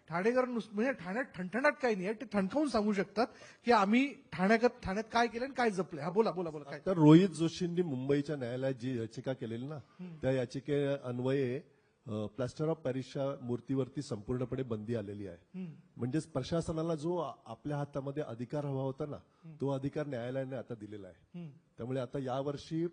ठाणेकर म्हणजे ठाण्यात ठणठणाट काही नाही ते ठणकावून सांगू शकतात की आम्ही ठाण्यात काय केलं आणि काय जपलंय. हा बोला बोला बोला काय. तर रोहित जोशींनी मुंबईच्या न्यायालयात जी याचिका केलेली ना, त्या याचिके अन्वये प्लास्टर ऑफ पॅरिसच्या मूर्तीवरती संपूर्णपणे बंदी आलेली आहे. म्हणजे प्रशासनाला जो आपल्या हातामध्ये अधिकार हवा होता ना, तो अधिकार न्यायालयाने आता दिलेला आहे. त्यामुळे आता यावर्षी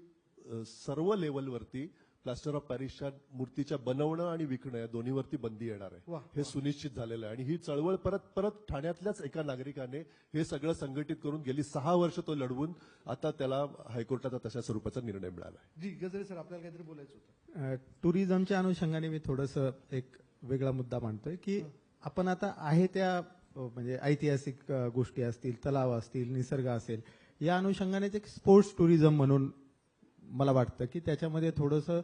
सर्व लेवलवरती प्लास्टर ऑफ पॅरिसच्या मूर्तीच्या बनवणं आणि विकणं या दोन्हीवरती बंदी येणार आहे. हे सुनिश्चित झालेलं आहे आणि ही चळवळ परत ठाण्यातल्याच एका नागरिकाने हे सगळं संघटित करून गेली 6 वर्ष तो लढवून आता त्याला हायकोर्टाचा तशा स्वरूपाचा निर्णय मिळाला आहे. जी गजरे सर आपल्याला काहीतरी बोलायचं होतं. टुरिझमच्या अनुषंगाने मी थोडंसं एक वेगळा मुद्दा मांडतोय की आपण आता आहे त्या म्हणजे ऐतिहासिक गोष्टी असतील, तलाव असतील, निसर्ग असेल, या अनुषंगानेच एक स्पोर्ट्स टुरिझम म्हणून मला वाटतं की त्याच्यामध्ये थोडंसं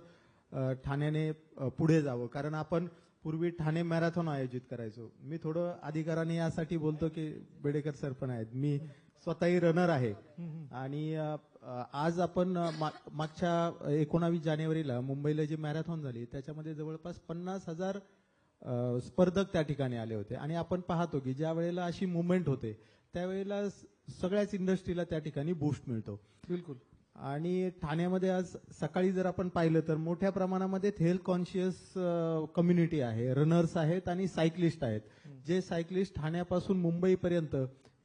ठाण्याने पुढे जावं. कारण आपण पूर्वी ठाणे मॅरेथॉन आयोजित करायचो. मी थोडं अधिकाराने यासाठी बोलतो की बेडेकर सर पण आहेत, मी स्वतःही रनर आहे आणि आज आपण मागच्या 19 जानेवारीला मुंबईला जी मॅरेथॉन झाली त्याच्यामध्ये जवळपास 50,000 स्पर्धक त्या ठिकाणी आले होते आणि आपण पाहतो की ज्या वेळेला अशी मुवमेंट होते त्यावेळेला सगळ्याच इंडस्ट्रीला त्या ठिकाणी बूस्ट मिळतो. बिलकुल. आणि ठाण्यामध्ये आज सकाळी जर आपण पाहिलं तर मोठ्या प्रमाणामध्ये हेल्थ कॉन्शियस कम्युनिटी आहे, रनर्स आहेत आणि सायकलिस्ट आहेत, जे सायकलिस्ट ठाण्यापासून मुंबईपर्यंत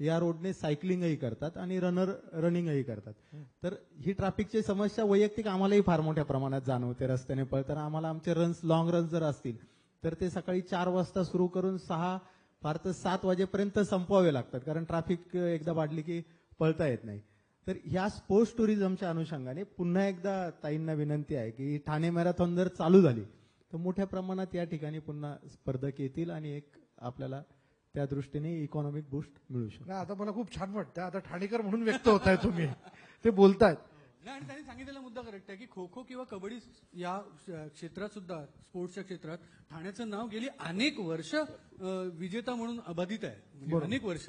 या रोडने सायकलिंगही करतात आणि रनिंगही करतात. तर ही ट्रॅफिकची समस्या वैयक्तिक आम्हालाही फार मोठ्या प्रमाणात जाणवते. रस्त्याने पळताना आम्हाला आमचे रन्स, लॉंग रन्स जर असतील तर ते सकाळी 4 वाजता सुरू करून 6 फार तर 7 वाजेपर्यंत संपवावे लागतात, कारण ट्रॅफिक एकदा वाढली की पळता येत नाही. तर ह्या स्पोर्ट्स टुरिझमच्या अनुषंगाने पुन्हा एकदा ताईंना विनंती आहे की ठाणे मॅरेथॉन जर चालू झाली तर मोठ्या प्रमाणात या ठिकाणी पुन्हा स्पर्धक येतील आणि एक आपल्याला त्या दृष्टीने इकॉनॉमिक बूस्ट मिळू शकतो. नाही, आता मला खूप छान वाटतं. आता ठाणेकर म्हणून व्यक्त होत आहे तुम्ही, ते बोलतायत. नाही, आणि त्यांनी सांगितलेला मुद्दा करेक्ट आहे की खो खो किंवा कबड्डी या क्षेत्रात सुद्धा, स्पोर्ट्सच्या क्षेत्रात ठाण्याचं नाव गेली अनेक वर्ष विजेता म्हणून अबाधित आहे. म्हणजे अनेक वर्ष.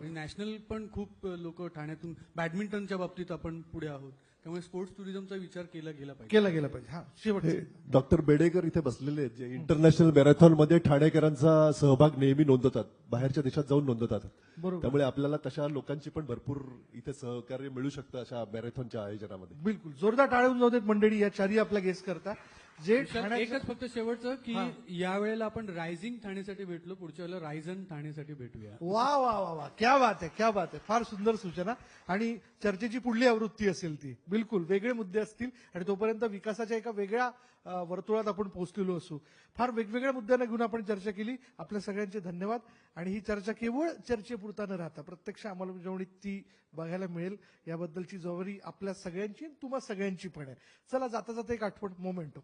नॅशनल पण खूप लोक ठाण्यातून, बॅडमिंटनच्या बाबतीत आपण पुढे आहोत. त्यामुळे स्पोर्ट्स टुरिझमचा विचार केला गेला पाहिजे. हा शेवट. डॉक्टर बेडेकर इथे बसलेले आहेत, जे इंटरनॅशनल मॅरेथॉन मध्ये ठाणेकरांचा सहभाग नेहमी नोंदवतात, बाहेरच्या देशात जाऊन नोंदवतात. त्यामुळे आपल्याला तशा लोकांची पण भरपूर इथे सहकार्य मिळू शकतं अशा मॅरेथॉनच्या आयोजनामध्ये. बिलकुल जोरदार टाळून जाऊ देत मंडळी, या चारही आपल्या गेस्ट करता. जे एकच फक्त शेवटचं की यावेळेला आपण रायझिंग ठाण्यासाठी भेटलो, पुढच्या वेळेला रायझन ठाण्यासाठी भेटूया. वा वा वा वा, क्या बात आहे, क्या बात आहे. फार सुंदर सूचना. आणि चर्चेची पुढली आवृत्ती असेल ती बिलकुल वेगळे मुद्दे असतील आणि तोपर्यंत विकासाच्या एका वेगळ्या वर्तुळात आपण पोहोचलेलो असू. फार वेगवेगळ्या मुद्द्यांना घेऊन आपण चर्चा केली. आपल्या सगळ्यांचे धन्यवाद. आणि ही चर्चा केवळ चर्चेपुरता न राहता प्रत्यक्ष अंमलबजावणीत ती बघायला मिळेल, याबद्दलची जबाबदारी आपल्या सगळ्यांची, तुम्हा सगळ्यांची पण आहे. चला, जाता जाता एक आठवण मोमेंटो.